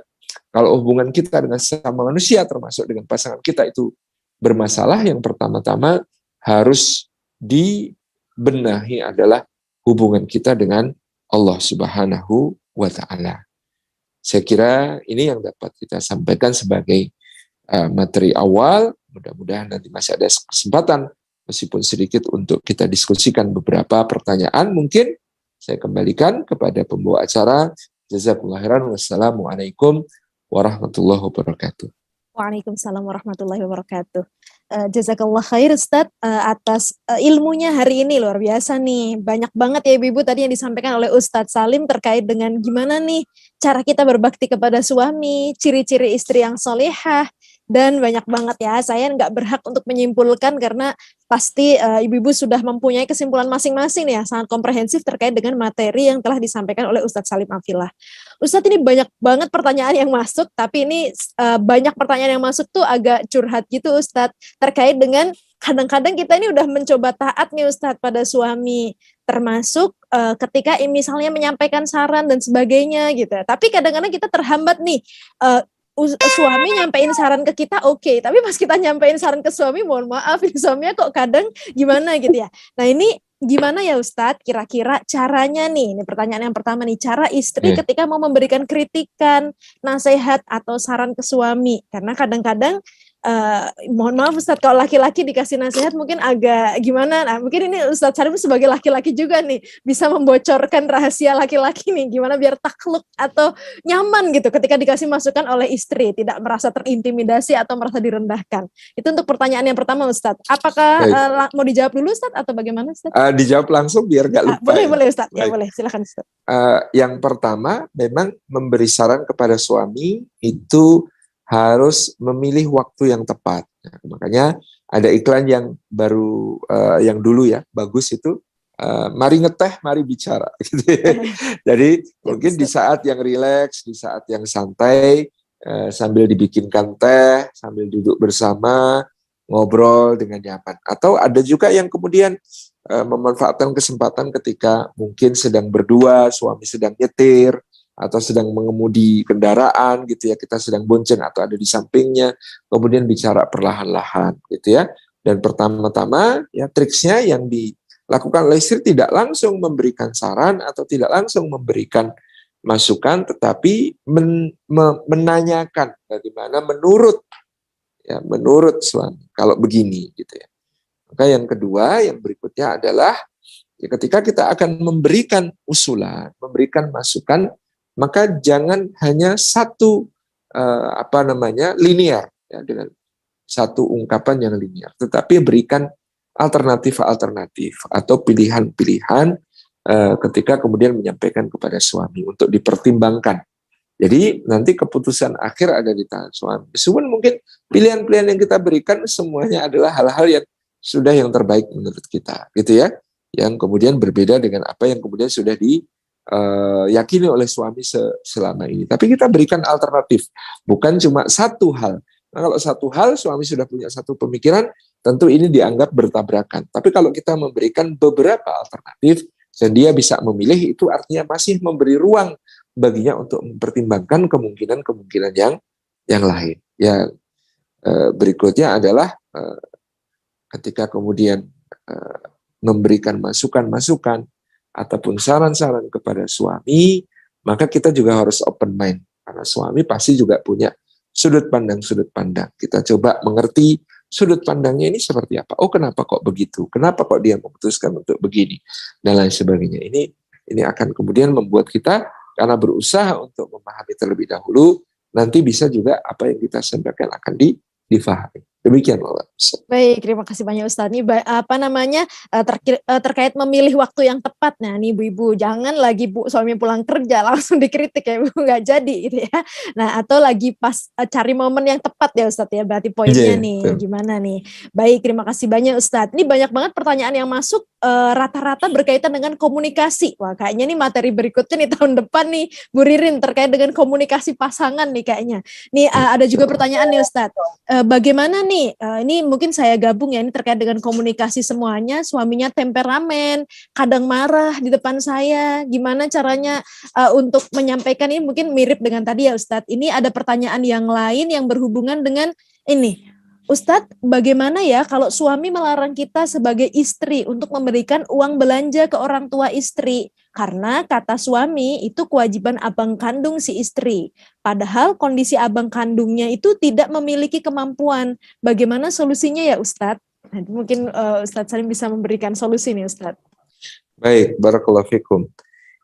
kalau hubungan kita dengan sesama manusia termasuk dengan pasangan kita itu bermasalah, yang pertama-tama harus dibenahi adalah hubungan kita dengan Allah Subhanahu wa taala. Saya kira ini yang dapat kita sampaikan sebagai materi awal. Mudah-mudahan nanti masih ada kesempatan meskipun sedikit untuk kita diskusikan beberapa pertanyaan. Mungkin saya kembalikan kepada pembawa acara. Jazakumullah khairan. Wassalamualaikum warahmatullahi wabarakatuh. Waalaikumsalam warahmatullahi wabarakatuh. Jazakallah khair Ustadz atas ilmunya hari ini, luar biasa nih. Banyak banget ya Ibu-Ibu tadi yang disampaikan oleh Ustadz Salim terkait dengan gimana nih cara kita berbakti kepada suami, ciri-ciri istri yang solehah, dan banyak banget ya. Saya nggak berhak untuk menyimpulkan karena pasti Ibu-Ibu sudah mempunyai kesimpulan masing-masing ya, sangat komprehensif terkait dengan materi yang telah disampaikan oleh Ustadz Salim Afillah. Ustadz, ini banyak banget pertanyaan yang masuk, tapi ini banyak pertanyaan yang masuk tuh agak curhat gitu Ustadz, terkait dengan kadang-kadang kita ini udah mencoba taat nih Ustadz pada suami, termasuk ketika misalnya menyampaikan saran dan sebagainya gitu. Tapi kadang-kadang kita terhambat nih, suami nyampein saran ke kita oke, tapi pas kita nyampein saran ke suami, mohon maaf, suaminya kok kadang gimana gitu ya. Nah ini gimana ya Ustadz kira-kira caranya nih, ini pertanyaan yang pertama nih, cara istri ketika mau memberikan kritikan, nasihat atau saran ke suami, karena kadang-kadang mohon maaf Ustadz, kalau laki-laki dikasih nasihat mungkin agak gimana. Nah mungkin ini Ustadz Salim sebagai laki-laki juga nih bisa membocorkan rahasia laki-laki nih, gimana biar takluk atau nyaman gitu ketika dikasih masukan oleh istri, tidak merasa terintimidasi atau merasa direndahkan. Itu untuk pertanyaan yang pertama Ustadz. Apakah mau dijawab dulu Ustadz atau bagaimana Ustadz? Dijawab langsung biar gak lupa. Boleh Ustadz, ya boleh, silakan Ustadz. Yang pertama memang memberi saran kepada suami itu harus memilih waktu yang tepat. Nah, makanya ada iklan yang baru, yang dulu ya, bagus itu, mari ngeteh, mari bicara. Gitu ya. Jadi mungkin di saat yang rileks, di saat yang santai, sambil dibikinkan teh, sambil duduk bersama, ngobrol dengan nyaman. Atau ada juga yang kemudian memanfaatkan kesempatan ketika mungkin sedang berdua, suami sedang nyetir, atau sedang mengemudi kendaraan gitu ya, kita sedang bonceng atau ada di sampingnya, kemudian bicara perlahan-lahan gitu ya. Dan pertama-tama ya triksnya yang lakukan oleh istri tidak langsung memberikan saran atau tidak langsung memberikan masukan, tetapi menanyakan bagaimana menurut suami kalau begini gitu ya. Maka yang kedua, yang berikutnya adalah ketika kita akan memberikan usulan, memberikan masukan, maka jangan hanya satu linear ya, dengan satu ungkapan yang linear, tetapi berikan alternatif atau pilihan-pilihan ketika kemudian menyampaikan kepada suami untuk dipertimbangkan. Jadi nanti keputusan akhir ada di tangan suami. Meskipun mungkin pilihan-pilihan yang kita berikan semuanya adalah hal-hal yang sudah yang terbaik menurut kita, gitu ya. Yang kemudian berbeda dengan apa yang kemudian sudah diyakini oleh suami selama ini. Tapi kita berikan alternatif, bukan cuma satu hal. Nah, kalau satu hal suami sudah punya satu pemikiran, tentu ini dianggap bertabrakan. Tapi kalau kita memberikan beberapa alternatif dan dia bisa memilih, itu artinya masih memberi ruang baginya untuk mempertimbangkan kemungkinan-kemungkinan yang lain. Yang berikutnya adalah ketika kemudian memberikan masukan-masukan ataupun saran-saran kepada suami, maka kita juga harus open mind. Karena suami pasti juga punya sudut pandang. Kita coba mengerti sudut pandangnya ini seperti apa. Oh, kenapa kok begitu? Kenapa kok dia memutuskan untuk begini? Dan lain sebagainya. Ini akan kemudian membuat kita, karena berusaha untuk memahami terlebih dahulu, nanti bisa juga apa yang kita sampaikan akan difahami. Demikian Allah. Baik, terima kasih banyak Ustadz. Ini terkait memilih waktu yang tepat. Nah, nih ibu-ibu, jangan lagi suami pulang kerja langsung dikritik ya, Bu, nggak jadi gitu ya. Nah, atau lagi pas cari momen yang tepat ya Ustadz ya. Berarti poinnya gimana nih? Baik, terima kasih banyak Ustadz. Ini banyak banget pertanyaan yang masuk, rata-rata berkaitan dengan komunikasi. Wah, kayaknya nih materi berikutnya nih tahun depan nih, Bu Ririn, terkait dengan komunikasi pasangan nih kayaknya. Nih ada juga pertanyaan nih Ustadz. Bagaimana nih, ini mungkin saya gabung ya, ini terkait dengan komunikasi semuanya, suaminya temperamen, kadang marah di depan saya, gimana caranya untuk menyampaikan, ini mungkin mirip dengan tadi ya Ustadz. Ini ada pertanyaan yang lain yang berhubungan dengan ini. Ustadz, bagaimana ya kalau suami melarang kita sebagai istri untuk memberikan uang belanja ke orang tua istri? Karena kata suami itu kewajiban abang kandung si istri. Padahal kondisi abang kandungnya itu tidak memiliki kemampuan. Bagaimana solusinya ya Ustadz? Nah, mungkin Ustadz Salim bisa memberikan solusi nih Ustadz. Baik, barakallahu fikum.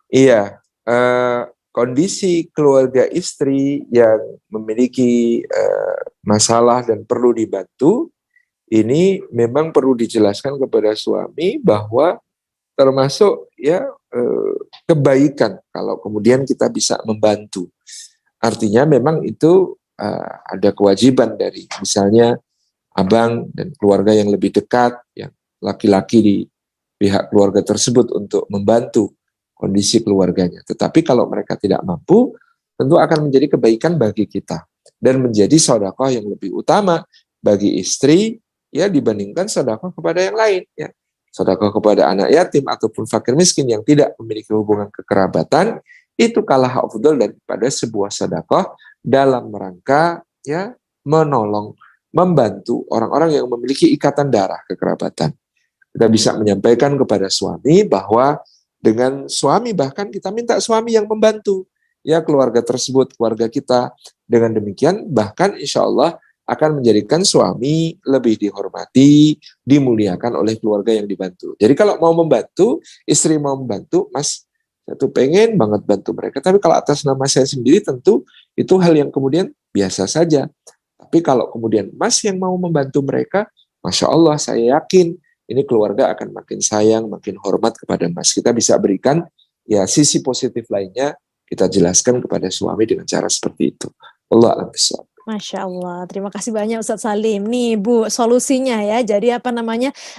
Iya, kondisi keluarga istri yang memiliki masalah dan perlu dibantu, ini memang perlu dijelaskan kepada suami bahwa termasuk kebaikan kalau kemudian kita bisa membantu. Artinya memang itu ada kewajiban dari misalnya abang dan keluarga yang lebih dekat, yang laki-laki di pihak keluarga tersebut untuk membantu kondisi keluarganya. Tetapi kalau mereka tidak mampu, tentu akan menjadi kebaikan bagi kita dan menjadi sedekah yang lebih utama bagi istri ya dibandingkan sedekah kepada yang lain ya. Sedekah kepada anak yatim ataupun fakir miskin yang tidak memiliki hubungan kekerabatan itu kalah afdal daripada sebuah sedekah dalam rangka ya menolong, membantu orang-orang yang memiliki ikatan darah kekerabatan. Kita bisa menyampaikan kepada suami bahwa dengan suami bahkan kita minta suami yang membantu ya keluarga tersebut, keluarga kita. Dengan demikian bahkan insya Allah akan menjadikan suami lebih dihormati, dimuliakan oleh keluarga yang dibantu. Jadi kalau mau membantu, istri mau membantu, Mas, saya tuh pengen banget bantu mereka. Tapi kalau atas nama saya sendiri tentu itu hal yang kemudian biasa saja. Tapi kalau kemudian Mas yang mau membantu mereka, Masya Allah saya yakin ini keluarga akan makin sayang, makin hormat kepada Mas. Kita bisa berikan ya sisi positif lainnya, kita jelaskan kepada suami dengan cara seperti itu. Allah a'lam bishawab. Masya Allah, terima kasih banyak Ustadz Salim. Nih Bu, solusinya ya, jadi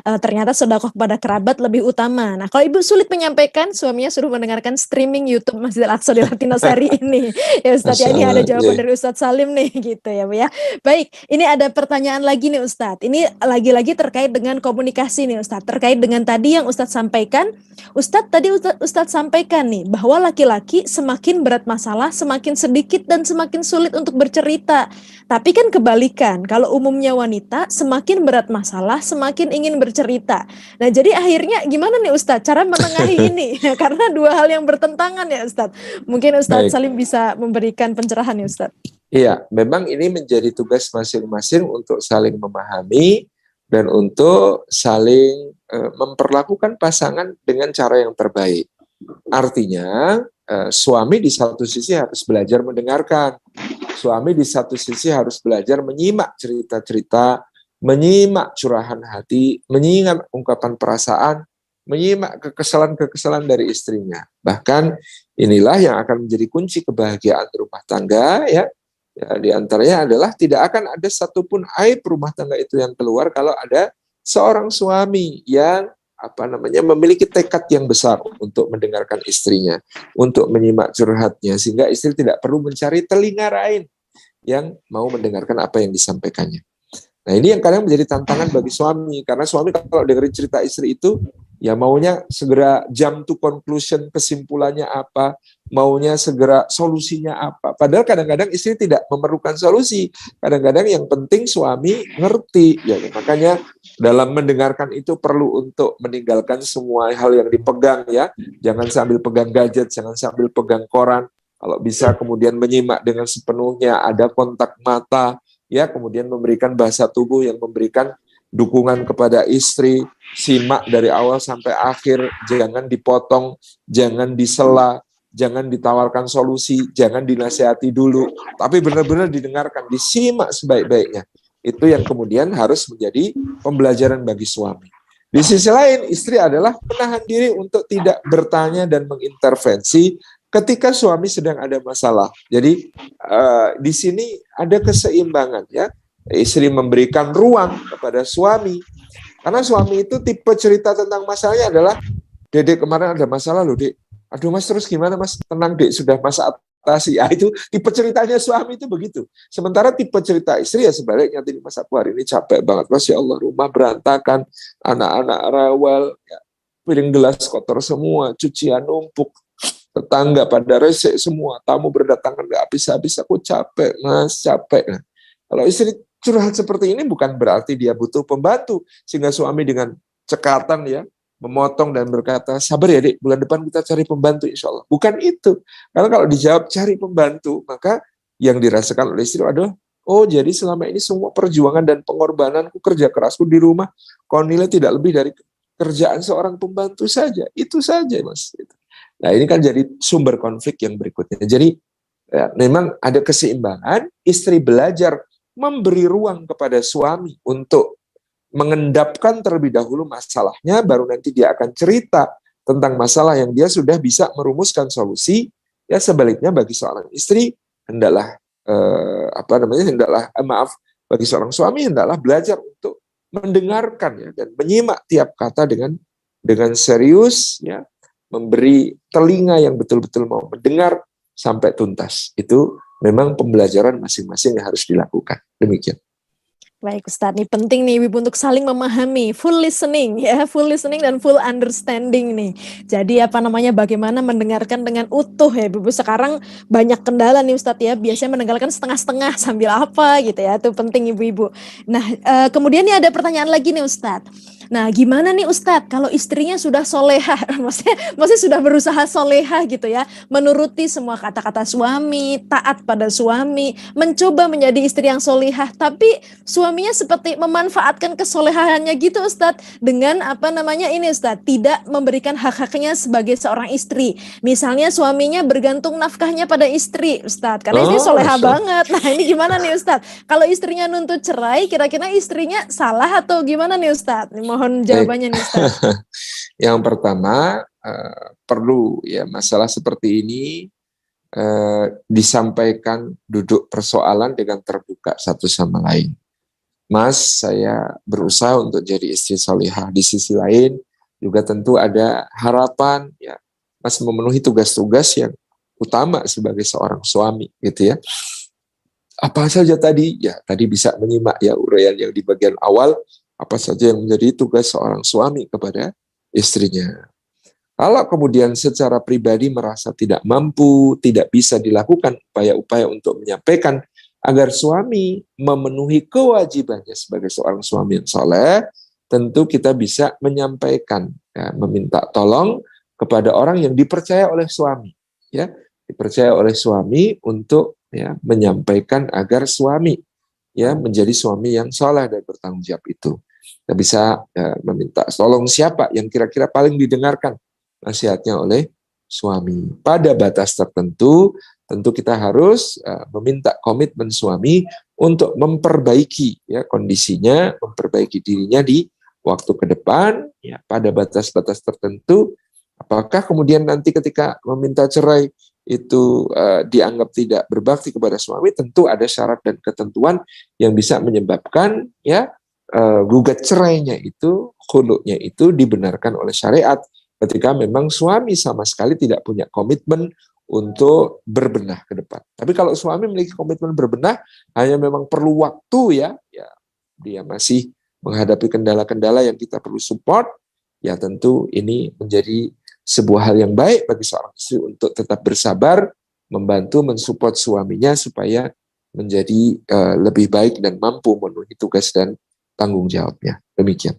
ternyata sedekah kepada kerabat lebih utama. Nah kalau Ibu sulit menyampaikan, suaminya suruh mendengarkan streaming YouTube Masjid Al-Aqsa di Latino Sari ini. Ya Ustadz, ya ini ada jawaban dari Ustadz Salim nih, gitu ya Bu ya. Baik, ini ada pertanyaan lagi nih Ustadz. Ini lagi-lagi terkait dengan komunikasi nih Ustadz. Terkait dengan tadi yang Ustadz sampaikan, Ustadz sampaikan nih, bahwa laki-laki semakin berat masalah, semakin sedikit dan semakin sulit untuk bercerita. Tapi kan kebalikan, kalau umumnya wanita semakin berat masalah, semakin ingin bercerita. Nah, jadi akhirnya gimana nih Ustadz cara menengahi ini? Karena dua hal yang bertentangan ya Ustadz. Mungkin Ustadz Baik. Salim bisa memberikan pencerahan ya Ustadz. Iya, memang ini menjadi tugas masing-masing untuk saling memahami dan untuk saling memperlakukan pasangan dengan cara yang terbaik. Artinya, suami di satu sisi harus belajar mendengarkan. Suami di satu sisi harus belajar menyimak cerita-cerita, menyimak curahan hati, menyimak ungkapan perasaan, menyimak kekesalan-kekesalan dari istrinya. Bahkan inilah yang akan menjadi kunci kebahagiaan rumah tangga, ya. Ya, di antaranya adalah tidak akan ada satupun aib rumah tangga itu yang keluar kalau ada seorang suami yang memiliki tekad yang besar untuk mendengarkan istrinya, untuk menyimak curhatnya, sehingga istri tidak perlu mencari telinga lain yang mau mendengarkan apa yang disampaikannya. Nah, ini yang kadang menjadi tantangan bagi suami, karena suami kalau dengerin cerita istri itu, ya maunya segera jump to conclusion, kesimpulannya apa, maunya segera solusinya apa. Padahal kadang-kadang istri tidak memerlukan solusi. Kadang-kadang yang penting suami ngerti. Ya, makanya dalam mendengarkan itu perlu untuk meninggalkan semua hal yang dipegang, ya. Jangan sambil pegang gadget, jangan sambil pegang koran. Kalau bisa kemudian menyimak dengan sepenuhnya, ada kontak mata, ya, kemudian memberikan bahasa tubuh yang memberikan dukungan kepada istri, simak dari awal sampai akhir, jangan dipotong, jangan disela, jangan ditawarkan solusi, jangan dinasihati dulu, tapi benar-benar didengarkan, disimak sebaik-baiknya. Itu yang kemudian harus menjadi pembelajaran bagi suami. Di sisi lain, istri adalah menahan diri untuk tidak bertanya dan mengintervensi ketika suami sedang ada masalah. Jadi di sini ada keseimbangan, ya. Istri memberikan ruang kepada suami, karena suami itu tipe cerita tentang masalahnya adalah, Dedek kemarin ada masalah loh, Dek. Aduh Mas, terus gimana Mas? Tenang Dek, sudah Mas atasi. Ya, itu tipe ceritanya suami itu begitu. Sementara tipe cerita istri ya sebaliknya, Tini Mas, aku hari ini capek banget Mas, ya Allah, rumah berantakan, anak-anak rewel, ya, piring gelas kotor semua, cucian numpuk, tetangga pada resek semua, tamu berdatangan nggak habis-habis, aku capek Mas, capek. Nah, kalau istri curhat seperti ini bukan berarti dia butuh pembantu, sehingga suami dengan cekatan, ya, memotong dan berkata, sabar ya Dek, bulan depan kita cari pembantu insya Allah. Bukan itu. Karena kalau dijawab cari pembantu, maka yang dirasakan oleh istri adalah, oh jadi selama ini semua perjuangan dan pengorbananku, kerja kerasku di rumah, kau nilai tidak lebih dari kerjaan seorang pembantu saja. Itu saja Mas. Nah ini kan jadi sumber konflik yang berikutnya. Jadi ya, memang ada keseimbangan, istri belajar memberi ruang kepada suami untuk mengendapkan terlebih dahulu masalahnya, baru nanti dia akan cerita tentang masalah yang dia sudah bisa merumuskan solusi. Ya sebaliknya bagi seorang istri hendaklah bagi seorang suami hendaklah belajar untuk mendengarkan, ya, dan menyimak tiap kata dengan serius, ya, memberi telinga yang betul-betul mau mendengar sampai tuntas. Itu memang pembelajaran masing-masing yang harus dilakukan. Demikian. Baik Ustadz, ini penting nih Ibu untuk saling memahami, full listening ya, full listening dan full understanding nih. Jadi bagaimana mendengarkan dengan utuh ya Ibu. Sekarang banyak kendala nih Ustadz ya, biasanya mendengarkan setengah-setengah sambil apa gitu ya, itu penting Ibu-ibu. Nah kemudian nih ada pertanyaan lagi nih Ustadz. Nah gimana nih Ustadz kalau istrinya sudah soleha, maksudnya sudah berusaha soleha gitu ya, menuruti semua kata-kata suami, taat pada suami, mencoba menjadi istri yang solehah, tapi suaminya seperti memanfaatkan kesolehannya gitu Ustadz, dengan ini Ustadz, tidak memberikan hak-haknya sebagai seorang istri. Misalnya suaminya bergantung nafkahnya pada istri Ustadz, karena istri soleha banget. Nah ini gimana nih Ustadz? Kalau istrinya nuntut cerai, kira-kira istrinya salah atau gimana nih Ustadz? Mohon jawabannya nih Ustadz. Yang pertama, perlu ya masalah seperti ini disampaikan, duduk persoalan dengan terbuka satu sama lain. Mas, saya berusaha untuk jadi istri solihah. Di sisi lain juga tentu ada harapan, ya, Mas memenuhi tugas-tugas yang utama sebagai seorang suami, gitu ya. Apa saja tadi? Ya, tadi bisa menyimak ya uraian yang di bagian awal, apa saja yang menjadi tugas seorang suami kepada istrinya. Kalau kemudian secara pribadi merasa tidak mampu, tidak bisa dilakukan upaya-upaya untuk menyampaikan agar suami memenuhi kewajibannya sebagai seorang suami yang soleh, tentu kita bisa menyampaikan, ya, meminta tolong kepada orang yang dipercaya oleh suami, ya, dipercaya oleh suami untuk, ya, menyampaikan agar suami, ya, menjadi suami yang soleh dan bertanggung jawab itu. Kita bisa, ya, meminta tolong siapa yang kira-kira paling didengarkan nasihatnya oleh suami. Pada batas tertentu, tentu kita harus meminta komitmen suami untuk memperbaiki, ya, kondisinya, memperbaiki dirinya di waktu ke depan, ya, pada batas-batas tertentu. Apakah kemudian nanti ketika meminta cerai itu dianggap tidak berbakti kepada suami? Tentu ada syarat dan ketentuan yang bisa menyebabkan, ya, gugat cerainya itu, khuluknya itu dibenarkan oleh syariat ketika memang suami sama sekali tidak punya komitmen untuk berbenah ke depan. Tapi kalau suami memiliki komitmen berbenah, hanya memang perlu waktu, ya, dia masih menghadapi kendala-kendala yang kita perlu support, ya tentu ini menjadi sebuah hal yang baik bagi seorang istri untuk tetap bersabar, membantu mensupport suaminya supaya menjadi lebih baik dan mampu memenuhi tugas dan tanggung jawabnya. Demikian.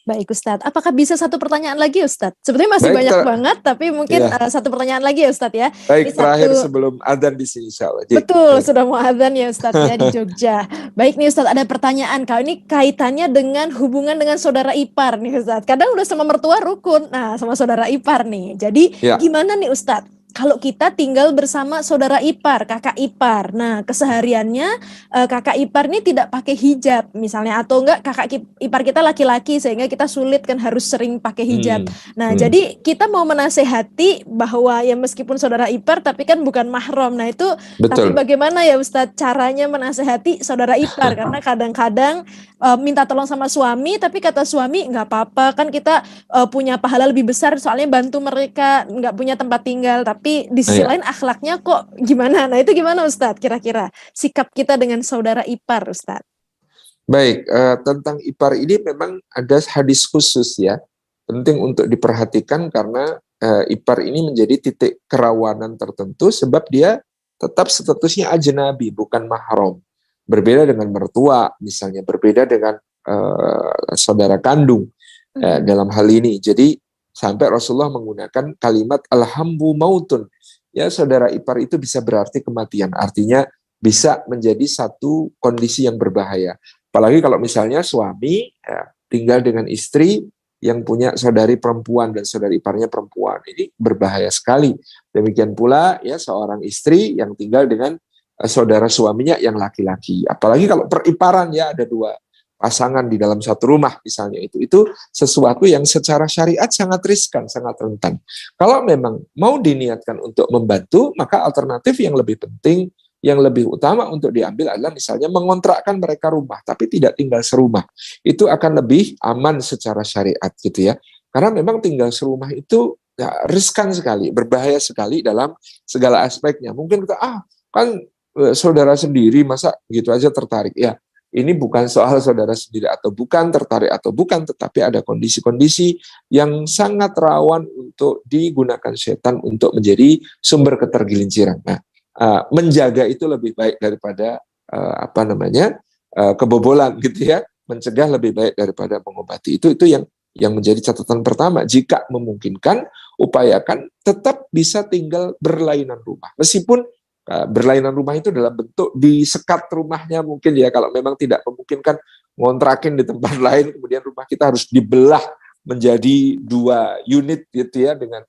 Baik Ustadz, apakah bisa satu pertanyaan lagi Ustadz? Sebetulnya masih banyak banget, tapi mungkin satu pertanyaan lagi ya Ustadz ya. Baik, ini terakhir sebelum adzan di sini insya Allah. Betul, sudah mau adzan ya Ustadz ya di Jogja. Baik nih Ustadz, ada pertanyaan. Kalau ini kaitannya dengan hubungan dengan saudara ipar nih Ustadz. Kadang udah sama mertua rukun, nah sama saudara ipar nih. Jadi gimana nih Ustadz? Kalau kita tinggal bersama saudara ipar, kakak ipar, nah kesehariannya kakak ipar ini tidak pakai hijab misalnya, atau enggak kakak ipar kita laki-laki sehingga kita sulit kan harus sering pakai hijab. Nah jadi kita mau menasehati bahwa ya meskipun saudara ipar tapi kan bukan mahram. Nah itu Betul. Tapi bagaimana ya Ustadz caranya menasehati saudara ipar? Karena kadang-kadang minta tolong sama suami tapi kata suami nggak apa-apa kan kita punya pahala lebih besar soalnya bantu mereka, nggak punya tempat tinggal, tapi di sisi lain akhlaknya kok gimana? Nah itu gimana Ustadz kira-kira sikap kita dengan saudara ipar Ustadz? Baik, tentang ipar ini memang ada hadis khusus ya, penting untuk diperhatikan karena ipar ini menjadi titik kerawanan tertentu sebab dia tetap statusnya ajnabi, bukan mahram. Berbeda dengan mertua misalnya, berbeda dengan saudara kandung dalam hal ini. Jadi sampai Rasulullah menggunakan kalimat alhambu mautun. Ya, saudara ipar itu bisa berarti kematian. Artinya bisa menjadi satu kondisi yang berbahaya. Apalagi kalau misalnya suami tinggal dengan istri yang punya saudari perempuan dan saudari iparnya perempuan. Ini berbahaya sekali. Demikian pula ya seorang istri yang tinggal dengan saudara suaminya yang laki-laki. Apalagi kalau periparan ya ada dua pasangan di dalam satu rumah misalnya, itu sesuatu yang secara syariat sangat riskan, sangat rentan. Kalau memang mau diniatkan untuk membantu, maka alternatif yang lebih penting, yang lebih utama untuk diambil adalah misalnya mengontrakkan mereka rumah, tapi tidak tinggal serumah. Itu akan lebih aman secara syariat gitu ya. Karena memang tinggal serumah itu ya, riskan sekali, berbahaya sekali dalam segala aspeknya. Mungkin kita, kan saudara sendiri, masa gitu aja tertarik. Ya, ini bukan soal saudara sendiri atau bukan, tertarik atau bukan, tetapi ada kondisi-kondisi yang sangat rawan untuk digunakan setan untuk menjadi sumber ketergelinciran. Nah, menjaga itu lebih baik daripada kebobolan gitu ya. Mencegah lebih baik daripada mengobati. Itu yang menjadi catatan pertama. Jika memungkinkan, upayakan tetap bisa tinggal berlainan rumah. Meskipun berlainan rumah itu dalam bentuk disekat rumahnya mungkin ya, kalau memang tidak memungkinkan ngontrakin di tempat lain, kemudian rumah kita harus dibelah menjadi 2 unit gitu ya, dengan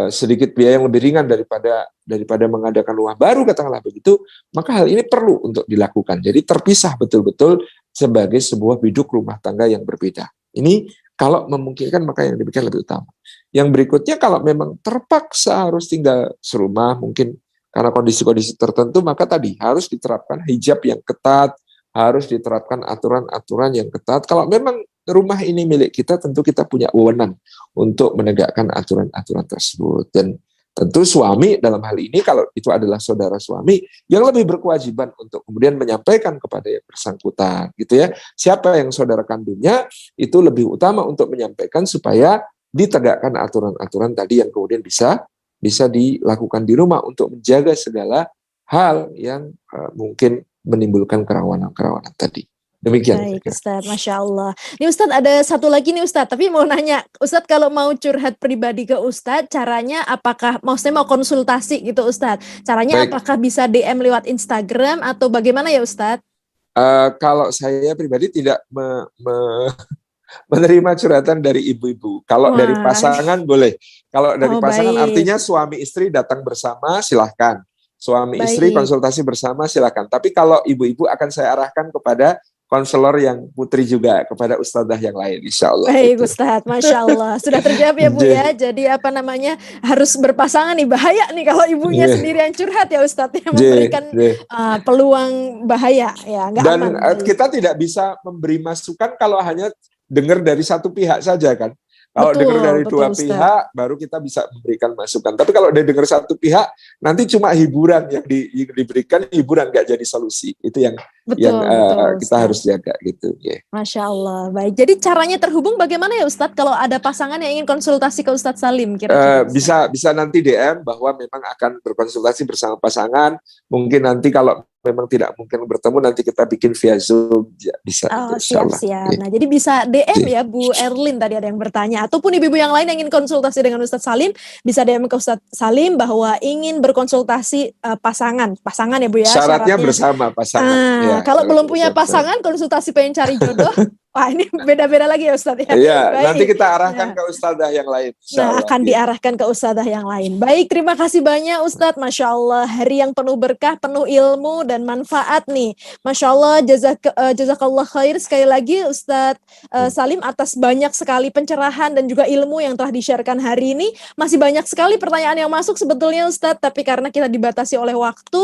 sedikit biaya yang lebih ringan daripada mengadakan rumah baru katakanlah begitu, maka hal ini perlu untuk dilakukan. Jadi terpisah betul-betul sebagai sebuah biduk rumah tangga yang berbeda. Ini kalau memungkinkan maka yang demikian lebih utama. Yang berikutnya kalau memang terpaksa harus tinggal serumah mungkin karena kondisi-kondisi tertentu, maka tadi harus diterapkan hijab yang ketat, harus diterapkan aturan-aturan yang ketat. Kalau memang rumah ini milik kita, tentu kita punya wewenang untuk menegakkan aturan-aturan tersebut. Dan tentu suami dalam hal ini, kalau itu adalah saudara suami, yang lebih berkewajiban untuk kemudian menyampaikan kepada yang bersangkutan, gitu ya. Siapa yang saudara kandungnya, itu lebih utama untuk menyampaikan supaya ditegakkan aturan-aturan tadi yang kemudian bisa dilakukan di rumah untuk menjaga segala hal yang mungkin menimbulkan kerawanan-kerawanan tadi. Demikian. Baik Ustadz, Masya Allah. Nih Ustadz ada satu lagi nih Ustadz, tapi mau nanya, Ustadz kalau mau curhat pribadi ke Ustadz, caranya apakah, maksudnya mau konsultasi gitu Ustadz, caranya Baik. apakah bisa DM lewat Instagram atau bagaimana ya Ustadz? Kalau saya pribadi tidak menerima curhatan dari ibu-ibu. Kalau dari pasangan boleh. Kalau dari pasangan baik. artinya suami istri datang bersama silahkan. Suami istri Baik. konsultasi bersama silahkan. Tapi kalau ibu-ibu akan saya arahkan kepada konselor yang putri juga, kepada ustadzah yang lain, insya Allah. Baik Ustadz, Masya Allah. Sudah terjawab ya Bu ya. Jadi apa namanya, harus berpasangan nih, bahaya nih kalau ibunya sendiri yang curhat ya Ustadz, yang memberikan peluang bahaya ya. Nggak Dan aman. kita tidak bisa memberi masukan kalau hanya dengar dari satu pihak saja kan. Kalau dengar dari dua pihak, baru kita bisa memberikan masukan. Tapi kalau udah dengar satu pihak, nanti cuma hiburan yang diberikan, hiburan nggak jadi solusi. Itu yang kita harus jaga gitu. Yeah. Masya Allah. Baik. Jadi caranya terhubung bagaimana ya Ustadz? Kalau ada pasangan yang ingin konsultasi ke Ustadz Salim, kira-kira? Bisa nanti DM bahwa memang akan berkonsultasi bersama pasangan. Mungkin nanti kalau memang tidak mungkin bertemu, nanti kita bikin via Zoom, ya, bisa. Siap-siap. Nah, jadi bisa DM ya Bu Erlin, tadi ada yang bertanya. Ataupun ibu-ibu yang lain yang ingin konsultasi dengan Ustadz Salim, bisa DM ke Ustadz Salim bahwa ingin berkonsultasi pasangan ya Bu ya. Syaratnya bersama pasangan. Kalau belum punya pasangan, konsultasi pengen cari jodoh, wah ini beda-beda lagi ya Ustadz ya. Iya, nanti kita arahkan ke ustadzah yang lain. Akan diarahkan ke ustadzah yang lain. Baik, terima kasih banyak Ustadz. Masya Allah, hari yang penuh berkah, penuh ilmu dan manfaat nih. Masya Allah, jazakallah khair sekali lagi Ustadz Salim atas banyak sekali pencerahan dan juga ilmu yang telah di-sharekan hari ini. Masih banyak sekali pertanyaan yang masuk sebetulnya Ustadz, tapi karena kita dibatasi oleh waktu,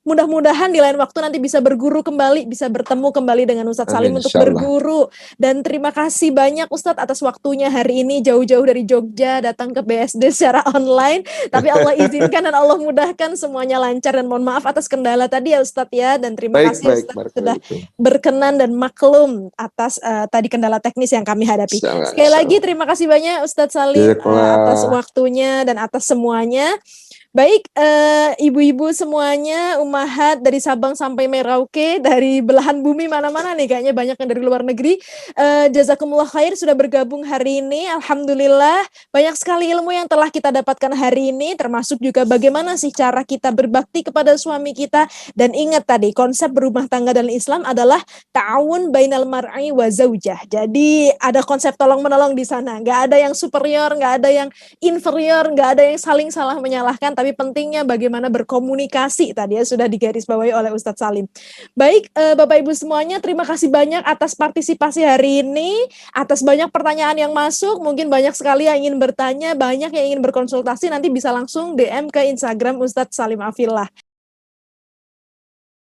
mudah-mudahan di lain waktu nanti bisa berguru kembali, bisa bertemu kembali dengan Ustadz Salim untuk berguru. Dan terima kasih banyak Ustadz atas waktunya hari ini, jauh-jauh dari Jogja datang ke BSD secara online, tapi Allah izinkan dan Allah mudahkan semuanya lancar, dan mohon maaf atas kendala tadi ya Ustadz ya, dan terima kasih Ustadz sudah berkenan dan maklum atas tadi kendala teknis yang kami hadapi. Sekali lagi terima kasih banyak Ustadz Salim atas waktunya dan atas semuanya. Baik, ibu-ibu semuanya, ummahat dari Sabang sampai Merauke, dari belahan bumi mana-mana nih, kayaknya banyak yang dari luar negeri. Jazakumullah khair sudah bergabung hari ini. Alhamdulillah, banyak sekali ilmu yang telah kita dapatkan hari ini, termasuk juga bagaimana sih cara kita berbakti kepada suami kita. Dan ingat tadi, konsep berumah tangga dalam Islam adalah ta'awun bainal mar'i wa zaujah. Jadi ada konsep tolong-menolong di sana. Nggak ada yang superior, nggak ada yang inferior, nggak ada yang saling salah menyalahkan, tapi pentingnya bagaimana berkomunikasi tadi ya, sudah digarisbawahi oleh Ustadz Salim. Baik, Bapak Ibu semuanya, terima kasih banyak atas partisipasi hari ini, atas banyak pertanyaan yang masuk. Mungkin banyak sekali yang ingin bertanya, banyak yang ingin berkonsultasi, nanti bisa langsung DM ke Instagram Ustadz Salim Afillah.